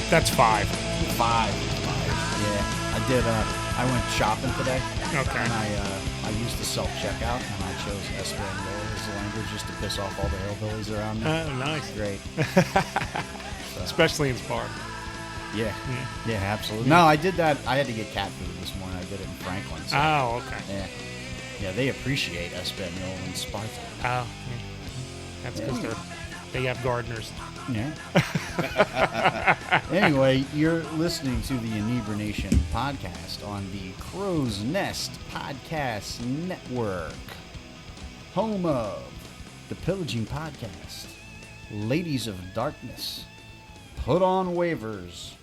That's 5. 5. Yeah, I did. I went shopping today. Okay. And I used the self-checkout, and I chose Espanol as the language just to piss off all the hillbillies around me. Oh, nice. Great. Especially in Spark. Yeah, absolutely. No, I did that. I had to get cat food this morning. I did it in Franklin. So, Oh, okay. yeah, they appreciate Espanol and Sparta. Oh, yeah. That's because they have gardeners. Yeah. Anyway, you're listening to the Inebriation podcast on the Crow's Nest Podcast Network, home of the Pillaging Podcast, Ladies of Darkness, Put on Waivers,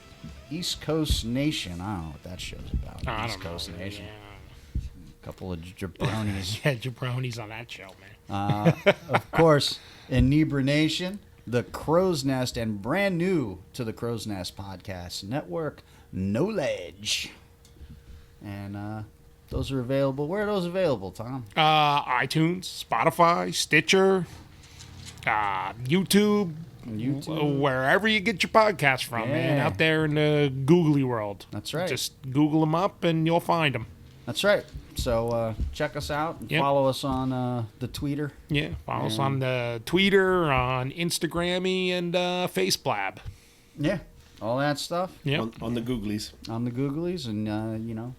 East Coast Nation. I don't know what that show's about. I East don't Coast know. Nation. Yeah. A couple of jabronis. Yeah, jabronis on that show, man. Of course, Inebriation, the Crow's Nest, and brand new to the Crow's Nest Podcast Network, Knowledge. And those are available. Where are those available, Tom? iTunes, Spotify, Stitcher, YouTube, wherever you get your podcast from, man. Out there in the googly world. That's right. Just Google them up and you'll find them. That's right. So check us out and follow us on the Twitter. Yeah, follow us on the Twitter, on Instagrammy, and Faceblab. Yeah, all that stuff. Yeah, on the Googlies. On the Googlies, and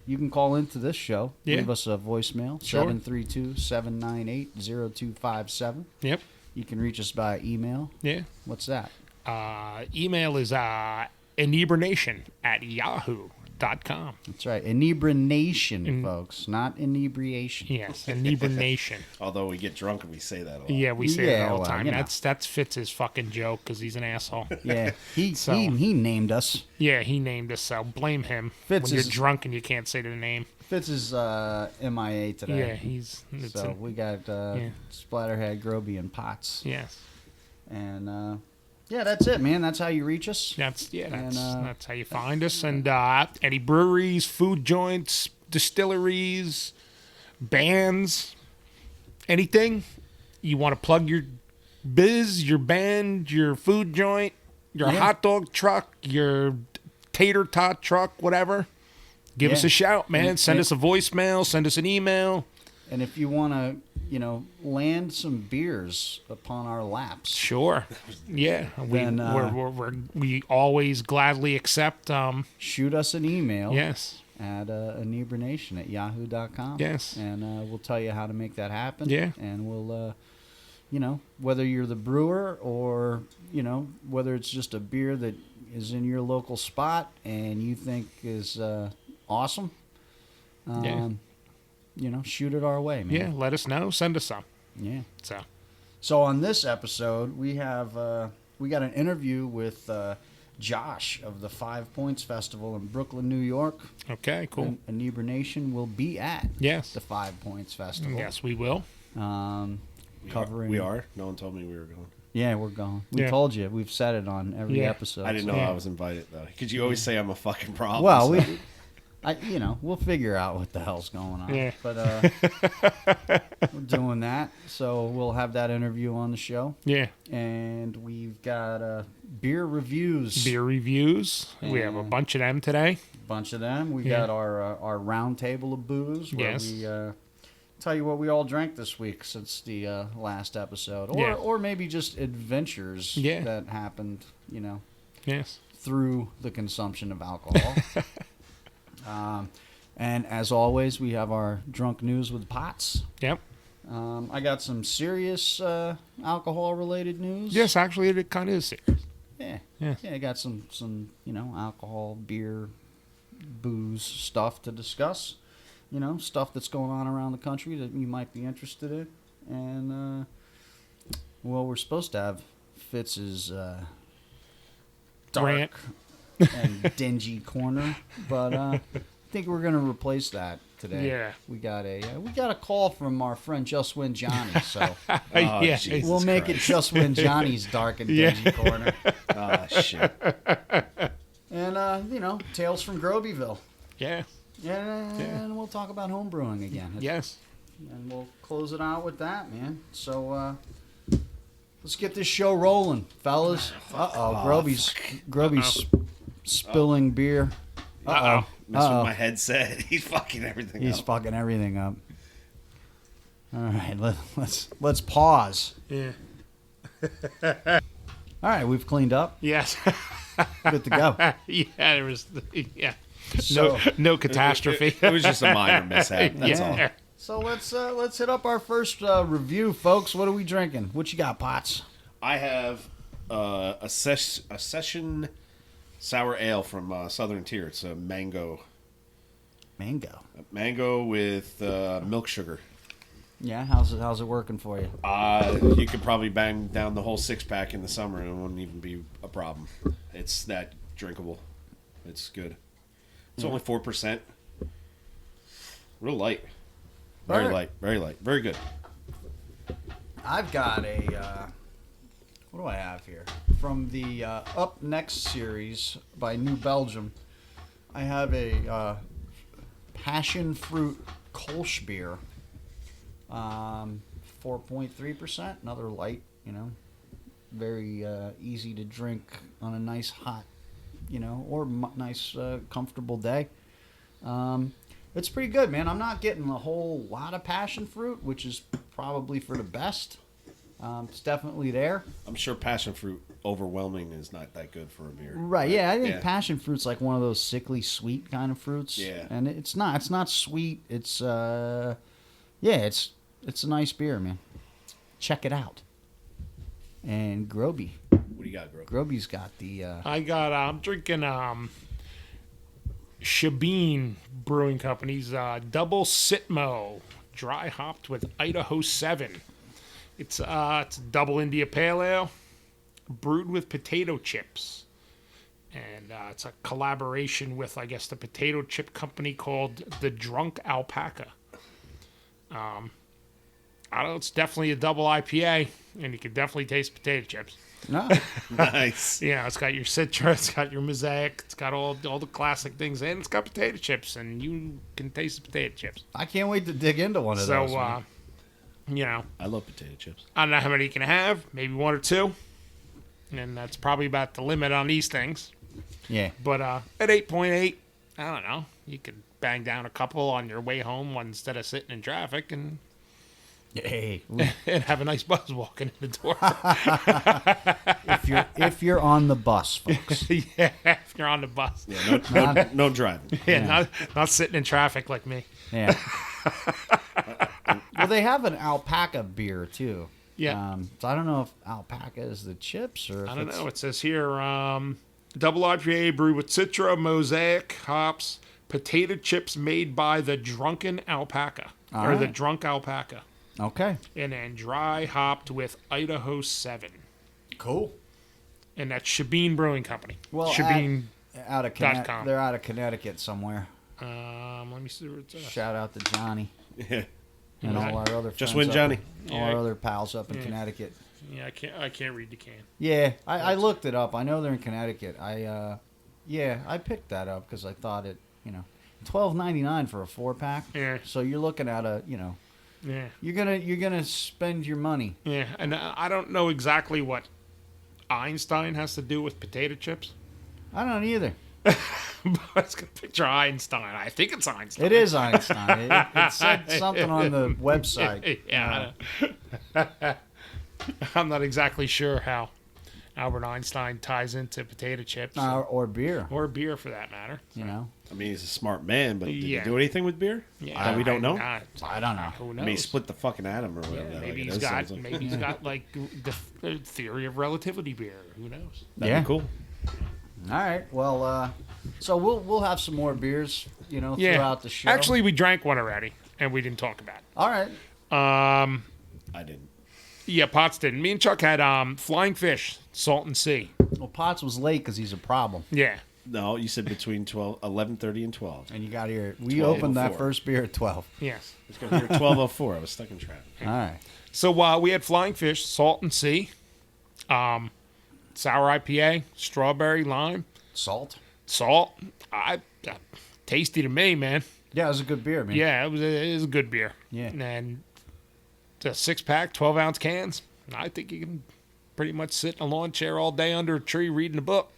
you can call into this show. Yeah. Leave us a voicemail, 732-798-0257. Yep. You can reach us by email. Yeah. What's that? Email is inebrination@yahoo.com. That's right. Inebrination, folks, not inebriation. Yes, inebrination. Although we get drunk and we say that a lot. Yeah, we say that all the well, time. That's Fitz's fucking joke because he's an asshole. Yeah, he named us. Yeah, he named us, so blame him. Fitz when is- you're drunk and you can't say the name. Fitz is MIA today. Yeah, So we got Splatterhead, Groby, and Pottz. Yes. And that's it, man. That's how you reach us. That's how you find us. And any breweries, food joints, distilleries, bands, anything you want to plug your biz, your band, your food joint, your hot dog truck, your tater tot truck, whatever. Give us a shout, man. Send us a voicemail. Send us an email. And if you want to, land some beers upon our laps. Sure. Yeah. We always gladly accept. Shoot us an email. Yes. At inebrination@yahoo.com. Yes. And we'll tell you how to make that happen. Yeah. And we'll, whether you're the brewer or, whether it's just a beer that is in your local spot and you think is awesome, shoot it our way, man. Yeah, let us know. Send us some. Yeah. So on this episode, we have we got an interview with Josh of the 5 Points Festival in Brooklyn, New York. Okay, cool. Inebrination will be at the 5 Points Festival. Yes, we will. Covering. We are. No one told me we were going. Yeah, we're going. We told you. We've said it on every episode. I didn't know I was invited though. Because you always say I'm a fucking problem. Well, we'll figure out what the hell's going on. Yeah. But we're doing that, so we'll have that interview on the show. Yeah. And we've got beer reviews. We have a bunch of them today. Bunch of them. We got our round table of booze where we tell you what we all drank this week since the last episode, or maybe just adventures that happened, Yes. through the consumption of alcohol. And as always, we have our drunk news with Pottz. Yep. I got some serious alcohol-related news. Yes, actually, it kind of is serious. Yeah. Yes. Yeah, I got some alcohol, beer, booze stuff to discuss. Stuff that's going on around the country that you might be interested in. And, we're supposed to have Fitz's dark Rant. and dingy corner, but I think we're going to replace that today. Yeah. We got a call from our friend Just Win Johnny, so Yeah. Jesus we'll make Christ. it Just Win Johnny's dark and dingy corner. Oh, shit. And, Tales from Grobyville. Yeah. And we'll talk about home brewing again. Yes. And we'll close it out with that, man. So, let's get this show rolling, fellas. Groby's spilling beer. Uh-oh. Messed with my headset. He's fucking everything He's up. fucking everything up. All right, let's pause. Yeah. All right, we've cleaned up. Yes. Good to go. Yeah, there was. Yeah. So, No catastrophe. It was just a minor mishap. That's all. Yeah. so let's hit up our first review, folks. What are we drinking? What you got, Pottz? I have a session sour ale from Southern Tier. It's a mango with milk sugar. Yeah, how's it working for you? You could probably bang down the whole 6-pack in the summer and it wouldn't even be a problem. It's that drinkable. It's good. It's only 4%. Real light. Very Alright. light. Very light. Very good. I've got a what do I have here? From the Up Next series by New Belgium, I have a passion fruit Kolsch beer. 4.3%, another light, very easy to drink on a nice hot, or nice comfortable day. It's pretty good, man. I'm not getting a whole lot of passion fruit, which is probably for the best. It's definitely there. I'm sure passion fruit overwhelming is not that good for a beer. Right, yeah, I think passion fruit's like one of those sickly sweet kind of fruits. Yeah. And it's not sweet. It's it's a nice beer, man. Check it out. And Groby. What do you got, Gro? Groby's got the I'm drinking Shebeen Brewing Company's Double Sitmo, dry hopped with Idaho 7. It's a double India Pale Ale, brewed with potato chips. And it's a collaboration with, I guess, the potato chip company called The Drunk Alpaca. I don't know, it's definitely a double IPA, and you can definitely taste potato chips. no. Nice. Yeah, it's got your Citra, it's got your Mosaic, it's got all the classic things, and it's got potato chips, and you can taste the potato chips. I can't wait to dig into one of those. So, I love potato chips. I don't know how many you can have, maybe one or two, and that's probably about the limit on these things. Yeah. But at 8.8, I don't know, you could bang down a couple on your way home instead of sitting in traffic and Hey, and have a nice buzz walking in the door. if you're on the bus, folks. Yeah, if you're on the bus. Yeah, no driving. Yeah, not sitting in traffic like me. Yeah. Well, they have an alpaca beer too. Yeah. So I don't know if alpaca is the chips or if I don't it's... know. It says here, double IPA brewed with Citra, Mosaic, hops, potato chips made by the Drunken Alpaca. All or the right. Drunk Alpaca. Okay. And then dry hopped with Idaho 7. Cool. And that's Shebeen Brewing Company. Well, Shebeen. out of .com. They're out of Connecticut somewhere. Let me see where it's at. Shout out to Johnny Yeah. and all our other Just friends win, up- Johnny. all our other pals up in Connecticut. Yeah, I can't read the can. Yeah, I looked it up. I know they're in Connecticut. I picked that up because I thought it, $12.99 for a 4-pack. Yeah. So you're looking at Yeah. you're gonna spend your money. Yeah, and I don't know exactly what Einstein has to do with potato chips. I don't either. But it's got a picture of Einstein. I think it's Einstein. It is Einstein. It said something on the website. Yeah. I'm not exactly sure how Albert Einstein ties into potato chips. Or beer. Or beer, for that matter. I mean, he's a smart man, but did Yeah. he do anything with beer? Yeah, That we don't know? I don't know. Who knows? I mean, he split the fucking atom or whatever. Yeah, the maybe heck he's it is. got Sounds like- maybe he's got like the theory of relativity beer. Who knows? That'd Yeah. be cool. All right. Well, so we'll have some more beers, throughout the show. Actually, we drank one already, and we didn't talk about it. all right. I didn't. Yeah, Pottz didn't. Me and Chuck had Flying Fish, Salt and Sea. Well, Pottz was late because he's a problem, Yeah. No, you said between 11:30 and 12. and you got here. We 12:04. opened that first beer at 12. Yes. Let's go here 12:04. I was stuck in traffic. All right. So we had Flying Fish, Salt and Sea, sour IPA, strawberry, lime, Salt. salt. Tasty to me, man. Yeah, it was a good beer, man. Yeah, it was a good beer. Yeah. And the 6-pack, 12-ounce cans. I think you can pretty much sit in a lawn chair all day under a tree reading a book.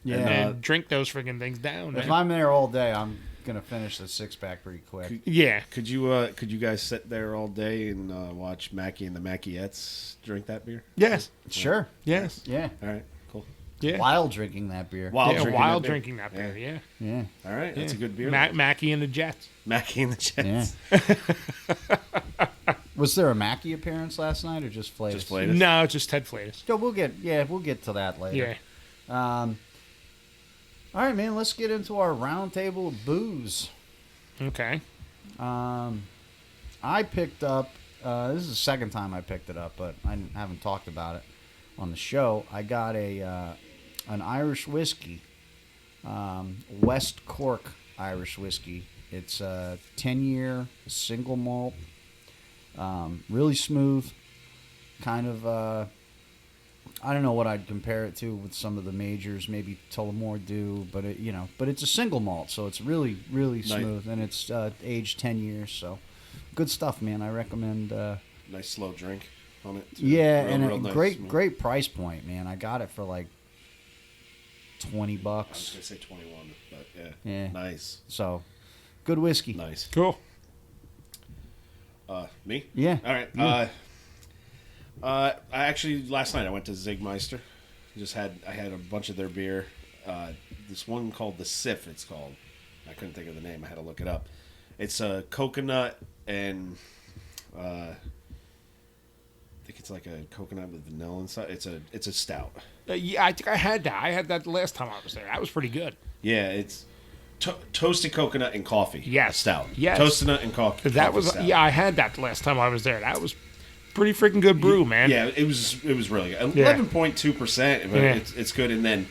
Yeah. and drink those friggin' things down. If Man. I'm there all day, I'm gonna finish the 6-pack pretty quick. Yeah. Could you guys sit there all day and watch Mackie and the Mackiettes drink that beer? Yes. Sure. Yes. Yeah. All right, cool. Yeah. While drinking that beer. While drinking that beer. Yeah. Yeah. Yeah. All right, that's a good beer. Mackie and the Jets. Mackie and the Jets. Yeah. Was there a Mackie appearance last night or just Flatus? Just Flatus? No, it's just Ted Flatus. So we'll get to that later. Yeah. All right, man. Let's get into our roundtable of booze. Okay. I picked up. This is the second time I picked it up, but I haven't talked about it on the show. I got an Irish whiskey, West Cork Irish whiskey. It's a 10-year single malt, really smooth, kind of. I don't know what I'd compare it to with some of the majors, maybe Tullamore Dew, but but it's a single malt, so it's really, really smooth, and it's aged 10 years, so good stuff, man. I recommend. Nice slow drink on it. Too. Yeah, real, and real a nice. great price point, man. I got it for like $20. I was gonna say 21, but Yeah. Nice. So, good whiskey. Nice. Cool. Me? Yeah. All right. Yeah. I actually last night I went to Zigmeister. I had a bunch of their beer. This one called the Sif. It's called. I couldn't think of the name. I had to look it up. It's a coconut and I think it's like a coconut with vanilla inside. It's a stout. Yeah, I think I had that. I had that the last time I was there. That was pretty good. Yeah, it's toasted coconut and coffee. Yes. Stout. Yes. Toasted nut and coffee. That was stout. I had that the last time I was there. That was pretty freaking good brew, man. Yeah, it was really good. Yeah. 11.2%, but Yeah. it's good. And then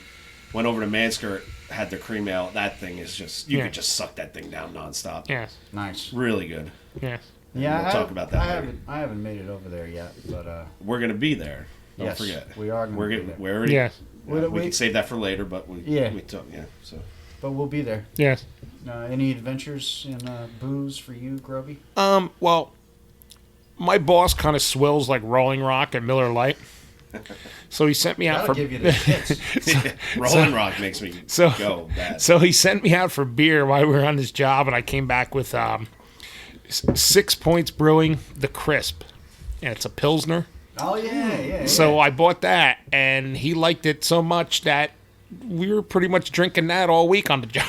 went over to Manskirt, had their cream ale. That thing is just you Yeah. could just suck that thing down nonstop. Yes. Nice. Really good. Yes. Yeah, We'll talk about that later. I haven't made it over there yet, but We're gonna be there. Don't yes, forget. we are gonna We're be getting. there. We're already. Yes. We can save that for later, but we talk. Yeah. So but we'll be there. Yes. Any adventures in booze for you, Groby? Well, my boss kind of swills like Rolling Rock and Miller Lite. So he sent me out That'll for give you the shits. Rolling Rock makes me go bad. So he sent me out for beer while we were on this job, and I came back with 6 Points Brewing, the Crisp, and it's a Pilsner. Oh yeah. So I bought that, and he liked it so much that we were pretty much drinking that all week on the job.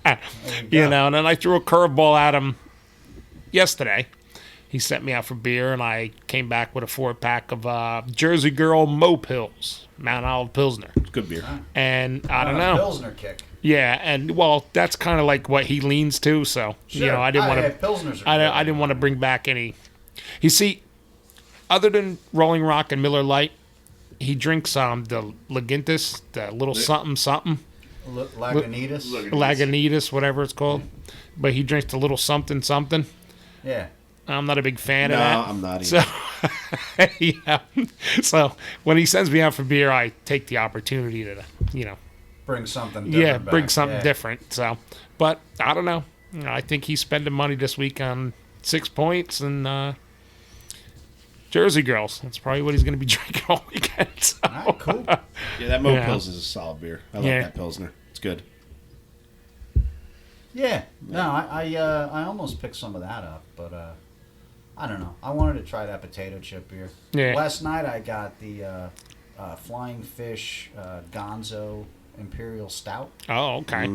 And then I threw a curveball at him yesterday. He sent me out for beer, and I came back with a 4-pack of Jersey Girl Mo Pills, Mount Olive Pilsner. Good beer. And I don't a know. Pilsner kick. Yeah, and well, that's kind of like what he leans to. So Sure. I didn't want to. Pilsners are I didn't want to bring back any. You see, other than Rolling Rock and Miller Lite, he drinks the Lagintis, the little something, Lagunitas. Lagunitas, whatever it's called. But he drinks the little something. Yeah. I'm not a big fan of No, that. I'm not So, either. yeah. So when he sends me out for beer, I take the opportunity to, Bring something different bring back. something Yeah. different. So, but I don't know. I think he's spending money this week on 6 Points and Jersey Girls. That's probably what he's going to be drinking all weekend. So. All right, cool. Yeah, that Mo Yeah. Pils is a solid beer. I like Yeah. that Pilsner. It's good. Yeah. No, I almost picked some of that up, but I don't know. I wanted to try that potato chip beer. Yeah. Last night I got the Flying Fish Gonzo Imperial Stout. Oh, okay.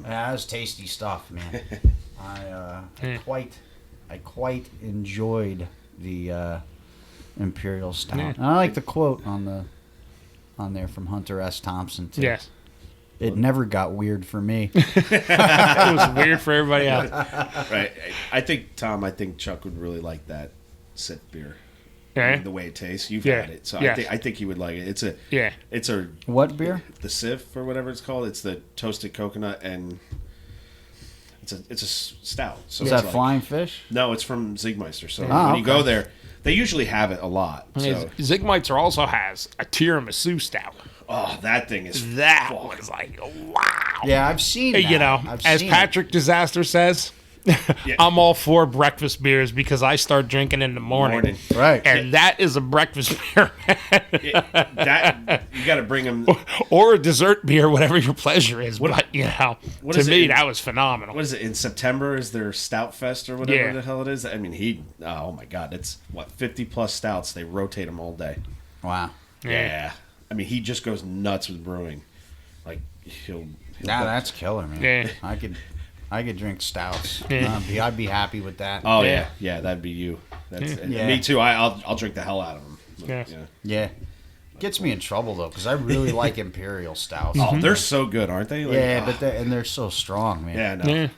That was tasty stuff, man. I quite enjoyed the Imperial Stout. Yeah. And I like the quote on there from Hunter S. Thompson too. Yes. It never got weird for me. That was weird for everybody else. Right. I think Chuck would really like that Sith beer. Yeah. The way it tastes. You've Yeah. had it. So Yes. I think he would like it. Yeah. It's a What beer? the Sif or whatever it's called. It's the toasted coconut and it's a stout. So Is it's that like- Flying Fish? No, it's from Zigmeister. So Ah, when you go okay. there, they usually have it a lot. So Zigmeister also has a tiramisu stout. that thing is That fuck. was like, wow. Yeah, I've seen that. I've As seen Patrick Disaster says, I'm all for breakfast beers because I start drinking in the morning. Right. And that is a breakfast beer. That you got to bring them. Or a dessert beer, whatever your pleasure is. What- But, what to is it me, in- that was phenomenal. What is it in September? Is there Stout Fest or whatever Yeah. the hell it is? I mean, oh my God, it's 50 plus stouts. They rotate them all day. Wow. Yeah. I mean, he just goes nuts with brewing. Like he'll Nah, that's killer, man. Yeah. I could drink stouts. Yeah. I'd be happy with that. Oh Yeah. yeah, that'd be you. That's Yeah. me too. I'll drink the hell out of them. Yes. Yeah. Gets me in trouble though, because I really like imperial stouts. Oh, they're so good, aren't they? Like, Yeah, but they're so strong, man. yeah, no. Yeah.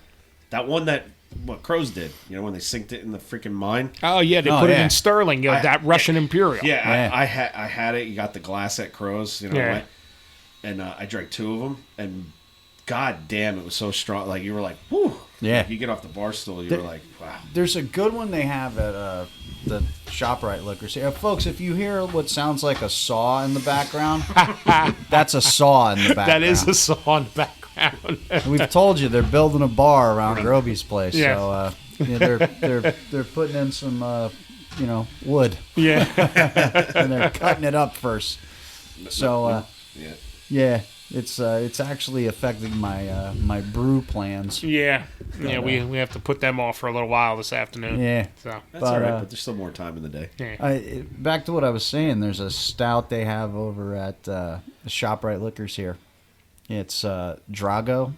That one that what Crows did, when they synced it in the freaking mine. Oh, yeah, they Oh, put it yeah. in Sterling, that Russian Imperial. Yeah, Yeah. I had it. You got the glass at Crows, Yeah. right? And I drank 2 of them, and god damn, it was so strong. Like you were like, whoo. Yeah. Like, you get off the bar stool, you were like, wow. There's a good one they have at the ShopRite Liquors. Folks, if you hear what sounds like a saw in the background, that's a saw in the background. That is a song in the background. We've told you they're building a bar around Groby's place, Yeah. so they're putting in some wood Yeah. and they're cutting it up first. So Yeah. yeah, it's actually affecting my my brew plans. Yeah. Yeah, we have to put them off for a little while this afternoon. Yeah. So, That's But, all right, uh, but there's still more time in the day. yeah. Back to what I was saying. There's a stout they have over at the ShopRite Liquors here. It's Drago.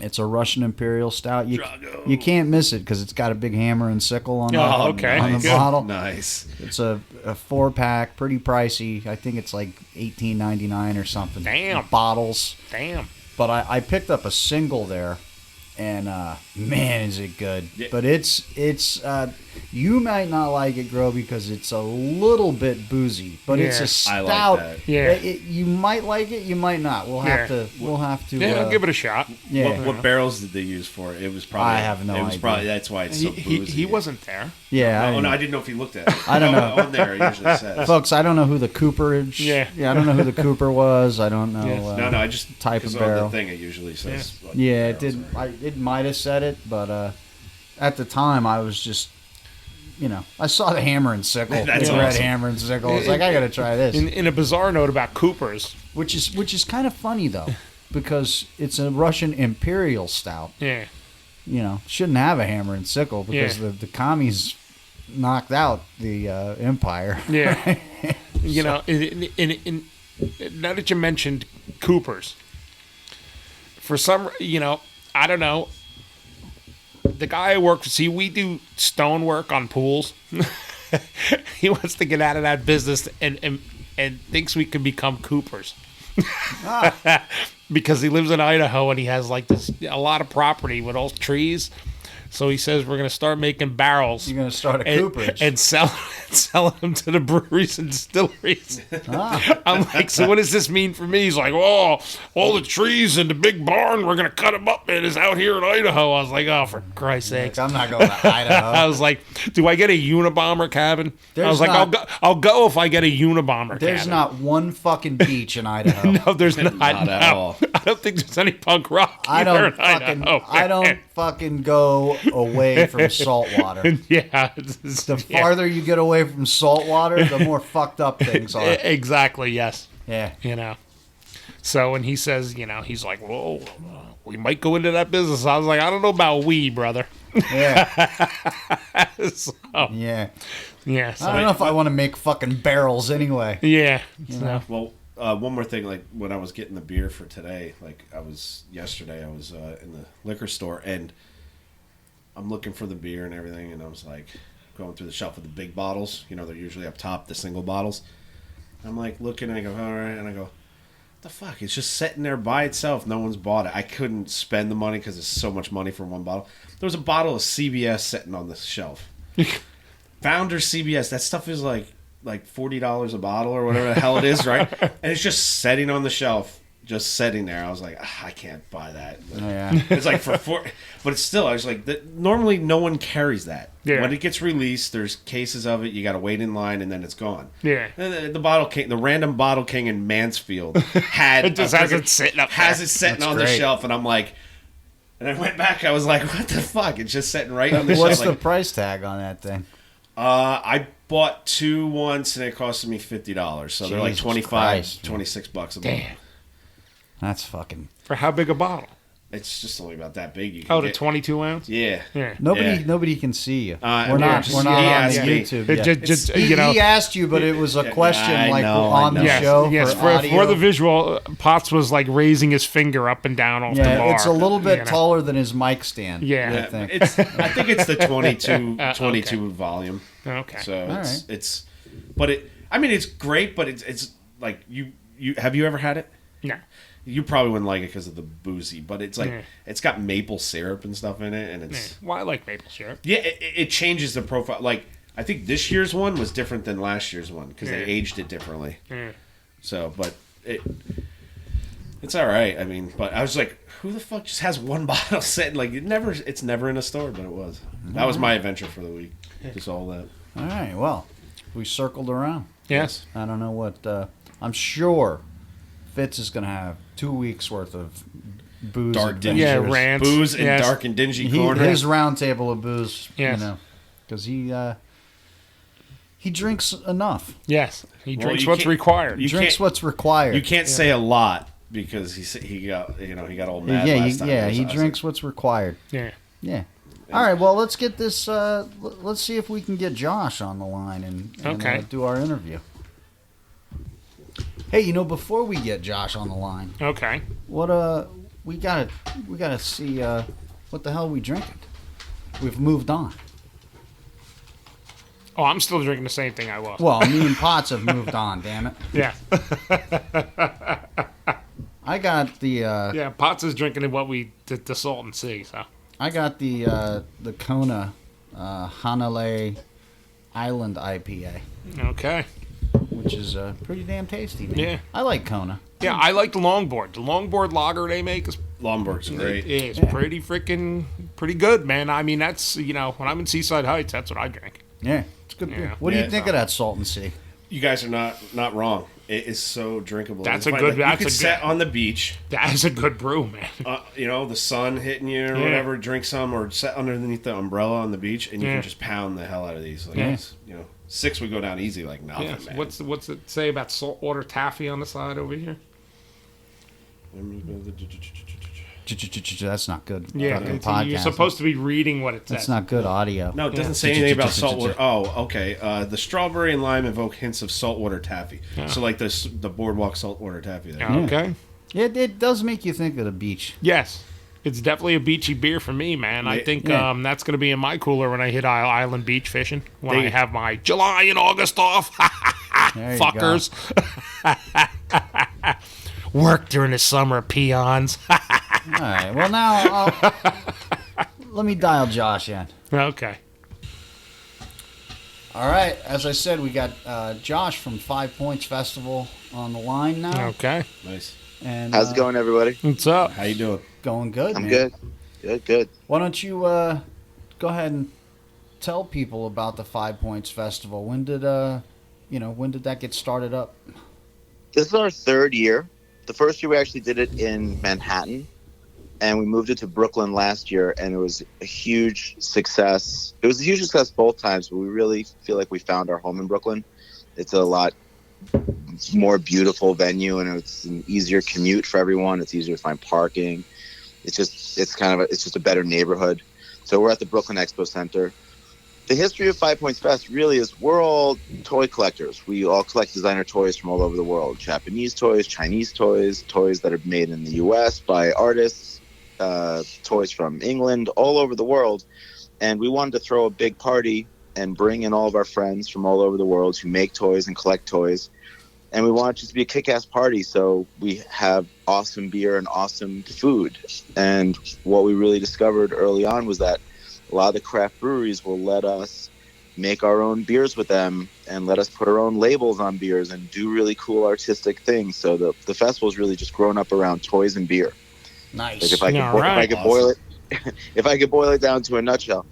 It's a Russian Imperial Stout. Drago. You can't miss it because it's got a big hammer and sickle on, Oh, okay. on the Good. bottle. Nice. It's a 4-pack, pretty pricey. I think it's like $18.99 or something. Damn. Bottles. Damn. But I picked up a single there, and man, is it good. Yeah. But it's you might not like it, Groby, because it's a little bit boozy. But it's a Yeah. I stout. like that. Yeah. You might like it, you might not. We'll have Yeah. to. We'll have to. Yeah, I'll give it a shot. Yeah. What barrels did they use for it? It was probably. I have no It was idea. probably that's why it's so He boozy. wasn't there. Yeah. Oh no, I didn't know if he looked at it. I don't know. On there, it usually says. Folks, I don't know who the cooperage. Yeah. I don't know who the Cooper was. I don't know. Yes. No, I just type of 'cause barrel. On the thing, it usually says. Like, Yeah, it barrels. did. It might have said it, but at the time I was just, I saw the hammer and sickle. That's the red awesome. hammer and sickle. I was like, I gotta try this. In a bizarre note about Coopers. Which is kind of funny though, because it's a Russian Imperial Stout. Yeah. Shouldn't have a hammer and sickle because Yeah. the commies knocked out the Empire. Yeah. Now that you mentioned Coopers, for some, I don't know. The guy I work with, we do stonework on pools. He wants to get out of that business and thinks we can become Coopers. Because he lives in Idaho and he has like a lot of property with all trees. So he says we're going to start making barrels. You're gonna start a and, cooperage. and sell them to the breweries and distilleries. I'm like, so what does this mean for me? He's like, oh, all the trees in the big barn we're going to cut them up in is out here in Idaho. I was like, oh, for Christ's sakes. I'm not going to Idaho. I was like, do I get a Unabomber cabin? I was There's like, not- I'll go if I get a Unabomber There's cabin. not one fucking beach in Idaho. No, there's not. Not at all. I don't think there's any punk rock. I either don't in fucking. Idaho, I don't man. fucking go away from salt water. Yeah. The farther you get away from salt water, the more fucked up things are. Exactly. Yes. Yeah. So when he says, he's like, whoa, we might go into that business. I was like, I don't know about we, brother. Yeah. So, Yeah. yeah. So I don't know if I want to make fucking barrels anyway. Yeah. So, Well, one more thing. Like when I was getting the beer for today, yesterday I was in the liquor store and I'm looking for the beer and everything, and I was like going through the shelf with the big bottles. They're usually up top, the single bottles. I'm like looking, and I go, all right, and I go, what the fuck? It's just sitting there by itself. No one's bought it. I couldn't spend the money because it's so much money for one bottle. There was a bottle of CBS sitting on the shelf. Founder CBS. That stuff is like $40 a bottle or whatever the hell it is, right? And it's just sitting on the shelf. Just sitting there, I was like, I can't buy that. Oh, yeah. It's like for $4, but it's still. I was like, normally no one carries that. Yeah. When it gets released, there's cases of it. You got to wait in line, and then it's gone. Yeah. And the random bottle king in Mansfield had It just has it sitting up has there. it sitting That's on the great. shelf, and I'm like, And I went back. I was like, "What the fuck?" It's just sitting right on the What's shelf. the price tag on that thing? I bought 2 once, and it costed me $50. So they're like Jesus 25, Christ, $26 a bottle. Damn. That's fucking. For how big a bottle? It's just only about that big. You can Oh, the get, 22 ounce? Yeah. Yeah. Nobody can see you. Yeah, We're not just- on he the asked me. YouTube It yet. just, He, you know. he asked you, but it was a question I like know, on I the know. Yes, show yes. for audio. For the visual, Pottz was like raising his finger up and down off the bar. Yeah, it's a little bit you know. taller than his mic stand. Yeah. I think. I think it's the 22 Okay. volume. Okay. So All it's, right. it's, but it. I mean, it's great, but it's like you. Have you ever had it? No. You probably wouldn't like it because of the boozy, but it's like Yeah. it's got maple syrup and stuff in it, and Yeah. it's Well, I like maple syrup. it changes the profile. Like I think this year's one was different than last year's one because they Yeah. aged it differently. Yeah. So, but it's all right. I mean, but I was like, who the fuck just has one bottle sitting? Like it's never in a store, but it was. That was my adventure for the week. Just all that. All right. Well, we circled around. Yes. I don't know what. I'm sure Fitz is going to have 2 weeks worth of booze. Dark adventures. Yeah, dingy rants. booze and Yes. dark and dingy He, corner. his round table of booze. Yes. You know, because he drinks enough. Yes. He Well, drinks you what's can't- required. you Drinks can't- what's required. You can't say a lot because he got all mad Yeah, last time. he I was drinks what's required. Yeah. Yeah. All right. Well, let's get this. Let's see if we can get Josh on the line and Okay. do our interview. Hey, before we get Josh on the line, Okay. what we gotta see what the hell we drinking. We've moved on. Oh, I'm still drinking the same thing I was. Well, me and Pottz have moved on. Damn it! Yeah. I got the Yeah. Pottz is drinking what we did the Salton Sea. So. I got the Kona Hanalei Island IPA, Okay. which is pretty damn tasty, man. Yeah. I like Kona. Yeah, I like the longboard. The longboard lager they make is Lomborg's great. It's pretty good, man. I mean, that's when I'm in Seaside Heights, that's what I drink. Yeah, it's good Yeah. beer. What do Yeah, you think of that Salton Sea? You guys are not wrong. It is so drinkable. That's It's a fine. good- Like, that's you could a sit good- on the beach, That is a good brew, man. the sun hitting you or Yeah. whatever. Drink some or sit underneath the umbrella on the beach, and you Yeah. can just pound the hell out of these. Like, Yeah. it's, 6 would go down easy like nothing, Yeah. man. What's it say about saltwater taffy on the side over here? That's not good. Yeah, fucking you're podcast. supposed to be reading what it says. That's not good audio. No, it doesn't say anything about saltwater. Oh, okay. The strawberry and lime evoke hints of saltwater taffy. Yeah. So like the boardwalk saltwater taffy. There. Okay. It does make you think of the beach. Yes. It's definitely a beachy beer for me, man. I Yeah. think Yeah. that's going to be in my cooler when I hit Island Beach fishing. When They- I have my July and August off. There you Fuckers. Work during the summer, peons. All right. Well, now let me dial Josh in. Okay. All right. As I said, we got Josh from 5 Points Festival on the line now. Okay. Nice. And How's it going, everybody? What's up? How you doing? Going good, I'm man. good. Good. Why don't you go ahead and tell people about the 5 Points Festival? When did that get started up? This is our third year. The first year we actually did it in Manhattan, and we moved it to Brooklyn last year, and it was a huge success. It was a huge success both times, but we really feel like we found our home in Brooklyn. It's a lot more beautiful venue, and it's an easier commute for everyone. It's easier to find parking. It's just a better neighborhood. So we're at the Brooklyn Expo Center. The history of 5 Points Fest really is we're all toy collectors. We all collect designer toys from all over the world. Japanese toys, Chinese toys, toys that are made in the U.S. by artists, toys from England, all over the world. And we wanted to throw a big party and bring in all of our friends from all over the world who make toys and collect toys. And we want it just to be a kick-ass party, so we have awesome beer and awesome food. And what we really discovered early on was that a lot of the craft breweries will let us make our own beers with them and let us put our own labels on beers and do really cool artistic things. So the festival is really just grown up around toys and beer. Nice. Like if I could boil it, if I could boil it down to a nutshell.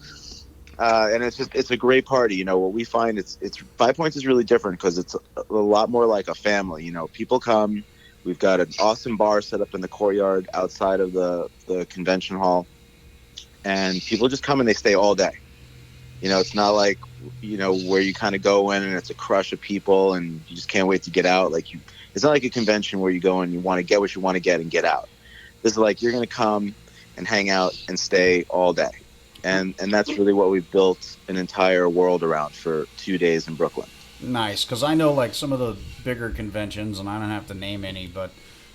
And it's a great party. What we find it's 5 Points is really different because it's a lot more like a family. People come. We've got an awesome bar set up in the courtyard outside of the convention hall. and people just come and they stay all day. It's not like, where you kind of go in and it's a crush of people and you just can't wait to get out. It's not like a convention where you go and you want to get what you want to get and get out. This is like, you're going to come and hang out and stay all day. And that's really what we've built an entire world around for 2 days in Brooklyn. Nice, because I know like some of the bigger conventions, and I don't have to name any, but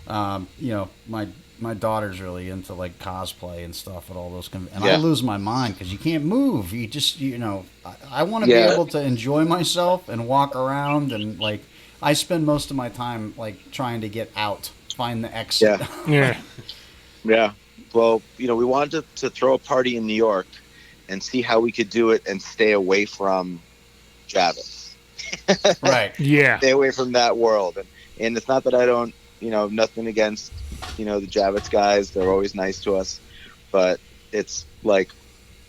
my daughter's really into like cosplay and stuff at all those and I lose my mind because you can't move. You just I want to be able to enjoy myself and walk around, and like I spend most of my time like trying to get out, find the exit. Yeah. Well, we wanted to throw a party in New York and see how we could do it and stay away from Javits. Right. Yeah. Stay away from that world. And it's not that I don't, nothing against, the Javits guys. They're always nice to us. But it's like,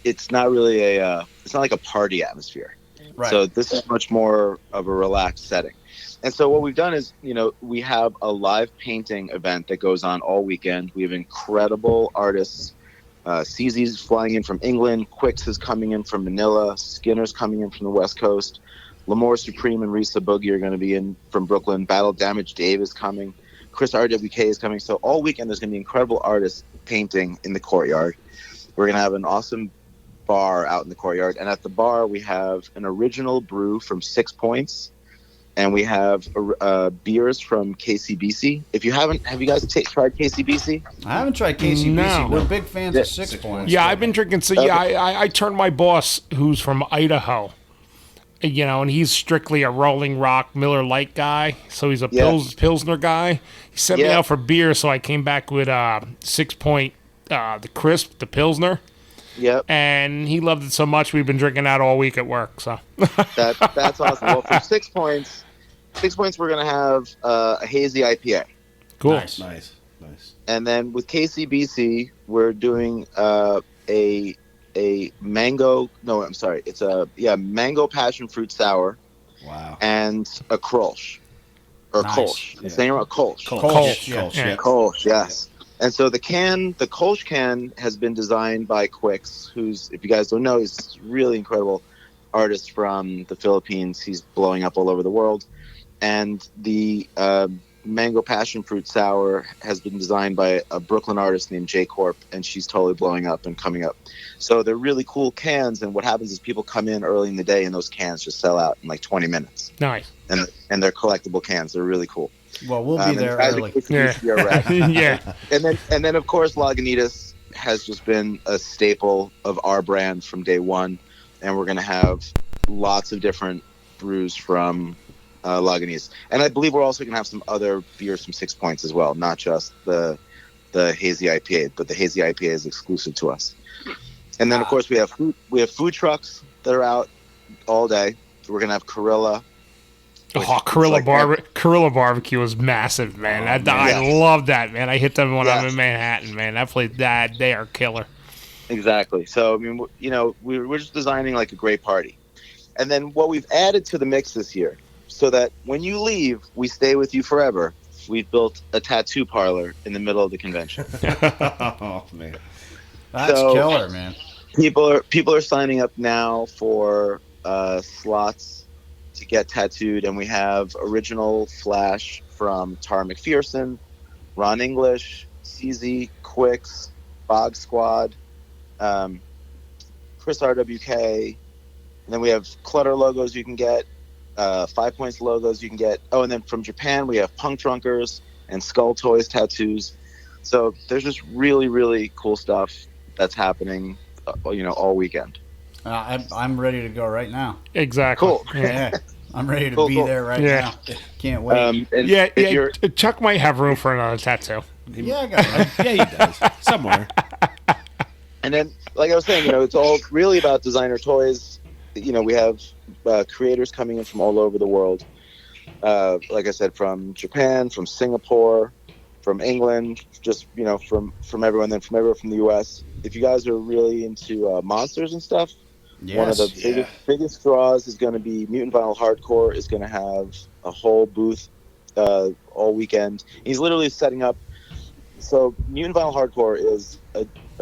it's not really it's not like a party atmosphere. Right. So this is much more of a relaxed setting. And so what we've done is, we have a live painting event that goes on all weekend. We have incredible artists. CZ's flying in from England. Quicks is coming in from Manila. Skinner's coming in from the West Coast. L'Amour Supreme and Risa Boogie are going to be in from Brooklyn. Battle Damage Dave is coming. Chris RWK is coming. So all weekend there's going to be incredible artists painting in the courtyard. We're going to have an awesome bar out in the courtyard. And at the bar we have an original brew from 6 Points. And we have beers from KCBC. If you haven't, have you guys tried KCBC? I haven't tried KCBC. No. We're big fans of 6 Points. Yeah, I've been drinking. So yeah, I turned my boss, who's from Idaho, and he's strictly a Rolling Rock Miller Lite guy. So he's a Pilsner guy. He sent me out for beer, so I came back with 6 Point, the crisp, the Pilsner. Yep. And he loved it so much, we've been drinking that all week at work. So that's awesome. Well, for 6 Points, we're gonna have a hazy IPA. Cool. Nice. And then with KCBC, we're doing a mango. No, I'm sorry. It's mango passion fruit sour. Wow. And a Kolsch or Nice. Kolsch. Is saying a Kolsch. Kolsch. Kolsch, yes. And so the Kolsch can has been designed by Quicks, who's, if you guys don't know, he's a really incredible artist from the Philippines. He's blowing up all over the world. And the mango passion fruit sour has been designed by a Brooklyn artist named J Corp, and she's totally blowing up and coming up. So they're really cool cans, and what happens is people come in early in the day and those cans just sell out in like 20 minutes. Nice. And they're collectible cans. They're really cool. Well, we'll be there early. Yeah. And then of course Lagunitas has just been a staple of our brand from day one, and we're going to have lots of different brews from Lagunitas. And I believe we're also going to have some other beers from 6 Points as well, not just the hazy IPA, but the hazy IPA is exclusive to us. And then of course we have food trucks that are out all day. We're going to have Corilla. Corilla Barbecue is massive, man. I love that, man. I hit them when I'm in Manhattan, man. That place, they are killer. Exactly. So I mean, we're just designing like a great party. And then what we've added to the mix this year, so that when you leave, we stay with you forever. We've built a tattoo parlor in the middle of the convention. Oh man, that's killer, man. People are signing up now for slots to get tattooed, and we have original Flash from Tara McPherson, Ron English, CZ, Quicks, Bog Squad, Chris RWK, and then we have Clutter logos you can get, 5 Points logos you can get. Oh, and then from Japan we have Punk Drunkers and Skull Toys tattoos. So there's just really, really cool stuff that's happening, all weekend. I'm ready to go right now. Exactly. Cool. Yeah, I'm ready to be there right now. Can't wait. Chuck might have room for another tattoo. Yeah, I got it. Yeah, he does somewhere. And then, like I was saying, it's all really about designer toys. We have creators coming in from all over the world. Like I said, from Japan, from Singapore, from England, just from everyone. Then from everyone from the U.S. If you guys are really into monsters and stuff, one of the biggest draws is going to be Mutant Vinyl Hardcore. Is going to have a whole booth all weekend. He's literally setting up. So Mutant Vinyl Hardcore is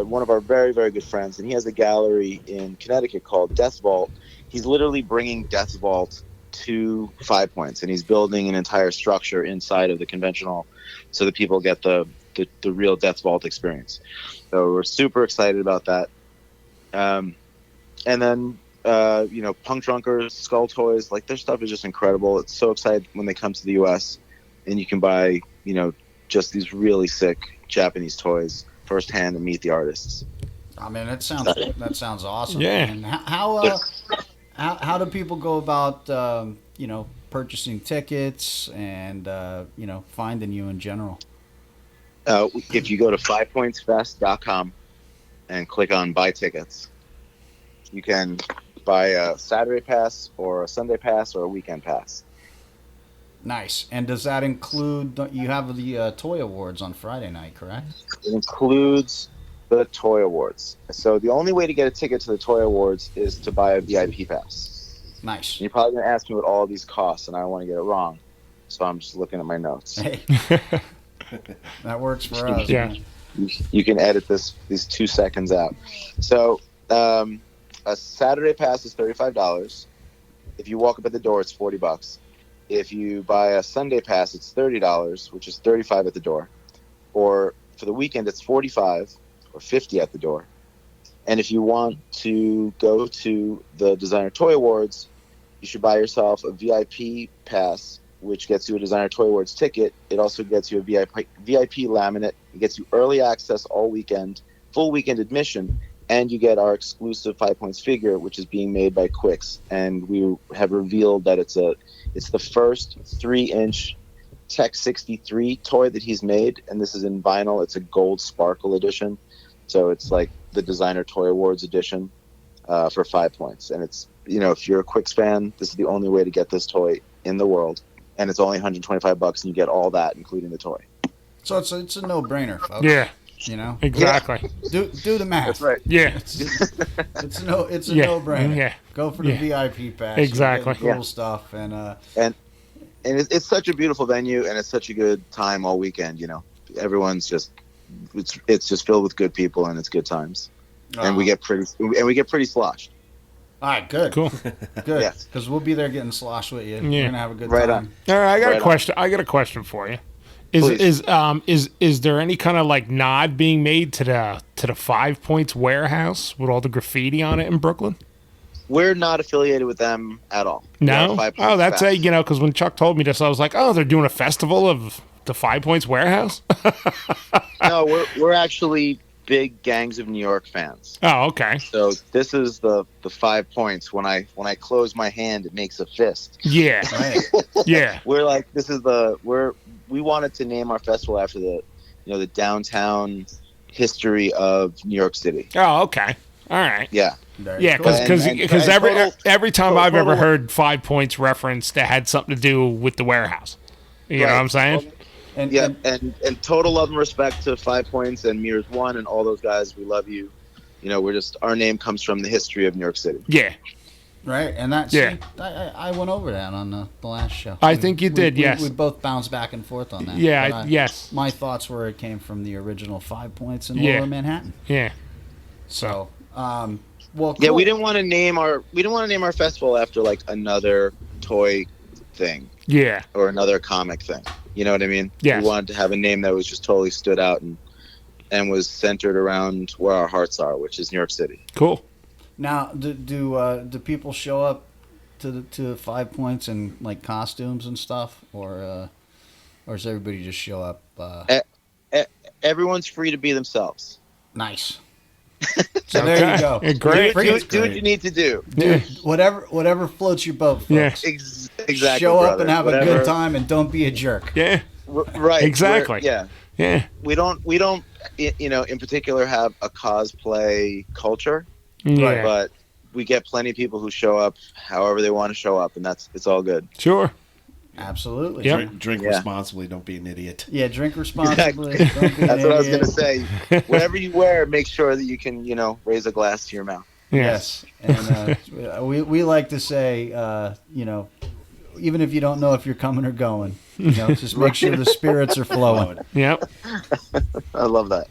one of our very, very good friends, and he has a gallery in Connecticut called Death Vault. He's literally bringing Death Vault to 5 Points, and he's building an entire structure inside of the convention hall so that people get the real Death Vault experience. So we're super excited about that. And then, Punk Drunkers, Skull Toys, like their stuff is just incredible. It's so excited when they come to the U.S. and you can buy, just these really sick Japanese toys firsthand and meet the artists. I mean, that sounds awesome. Yeah. And how do people go about purchasing tickets and finding you in general? If you go to 5pointsfest.com and click on buy tickets, you can buy a Saturday pass or a Sunday pass or a weekend pass. Nice. And does that include, you have the Toy Awards on Friday night, correct? It includes the Toy Awards. So the only way to get a ticket to the Toy Awards is to buy a VIP pass. Nice. And you're probably going to ask me what all of these cost, and I don't want to get it wrong. So I'm just looking at my notes. Hey, that works for us. Yeah. Man. You can edit these 2 seconds out. So a Saturday pass is $35. If you walk up at the door, it's $40. If you buy a Sunday pass, it's $30, which is $35 at the door. Or for the weekend, it's $45 or $50 at the door. And if you want to go to the Designer Toy Awards, you should buy yourself a VIP pass, which gets you a Designer Toy Awards ticket. It also gets you a VIP laminate. It gets you early access all weekend, full weekend admission, and you get our exclusive 5 Points figure, which is being made by Quicks. And we have revealed that it's the first 3-inch Tech 63 toy that he's made, and this is in vinyl. It's a gold sparkle edition, so it's like the Designer Toy Awards edition for 5 Points. And it's, if you're a Quicks fan, this is the only way to get this toy in the world, and it's only $125, and you get all that, including the toy. So it's a no-brainer, folks. Yeah. Exactly. Yeah. Do the math. That's right. Yeah. It's a no-brainer. Yeah. Go for the VIP pass. Exactly. Cool stuff, and it's such a beautiful venue, and it's such a good time all weekend. Everyone's just it's just filled with good people, and it's good times. And we get pretty sloshed. All right, good. Cool. Good. Yes. Because we'll be there getting sloshed with you. Yeah. We're gonna have a good Right time. on. All right, I got Right a question. I got a question for you. Is there any kind of like nod being made to the 5 Points warehouse with all the graffiti on it in Brooklyn? We're not affiliated with them at all. No. We're 5 Oh, Points that's Fest. because when Chuck told me this, I was like, oh, they're doing a festival of the 5 Points warehouse. No, we're actually big Gangs of New York fans. Oh, okay. So this is the 5 Points. When I close my hand, it makes a fist. Yeah. Right. Yeah. We're like, we wanted to name our festival after the downtown history of New York City. Oh, okay. All right. Yeah. Very Yeah, cool. because And every time I've ever total- heard 5 Points referenced, that had something to do with the warehouse. You know what I'm saying? And, Yeah, and total love and respect to 5 Points and Mirrors One and all those guys. We love you. Our name comes from the history of New York City. Yeah. right, and that's Yeah. I went over that on the last show. I think you did, yes. We both bounced back and forth on that. Yeah, But yes. My thoughts were it came from the original 5 Points in Yeah. Lower Manhattan. Yeah. So, well, Yeah, cool. we didn't want to name our festival after like another toy thing Yeah. or another comic thing. You know what I mean? Yes. We wanted to have a name that was just totally stood out and was centered around where our hearts are, which is New York City. Cool. Now, do people show up to 5 Points in like costumes and stuff, or does everybody just show up? Everyone's free to be themselves. Nice. So there you go. Yeah, great. Do what you need to do. Yeah. Whatever floats your boat, folks. Yeah. Exactly. Show up brother. and have a Whatever. good time, and don't be a jerk. Yeah. Right. Exactly. Yeah. Yeah. We don't in particular have a cosplay culture, Yeah. but we get plenty of people who show up however they want to show up, and it's all good. Sure. Absolutely. Yep. Drink Yeah. responsibly. Don't be an idiot. Yeah, drink responsibly. Exactly. Don't be an That's what I was idiot. going to say. Whatever you wear, make sure that you can, raise a glass to your mouth. Yes. Yes, and we like to say, even if you don't know if you're coming or going, just make sure the spirits are flowing. Yep. I love that.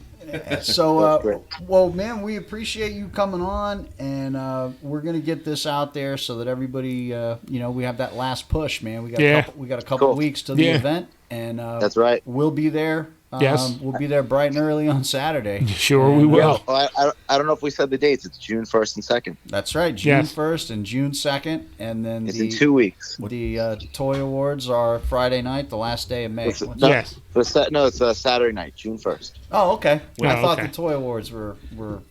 So, That's great. well, man, we appreciate you coming on, and we're gonna get this out there so that everybody, we have that last push, man. We got a couple Cool. weeks to the Yeah. event, and That's right. we'll be there. Yes. We'll be there bright and early on Saturday. Sure, we And, will. Well, I don't know if we said the dates. It's June 1st and 2nd. That's right, June Yes. 1st and June 2nd, and then It's in 2 weeks. the toy awards are Friday night, the last day of May. It's, What's- no, Yes. it's Saturday night, June 1st. Oh, okay. I Oh, thought okay. the toy awards were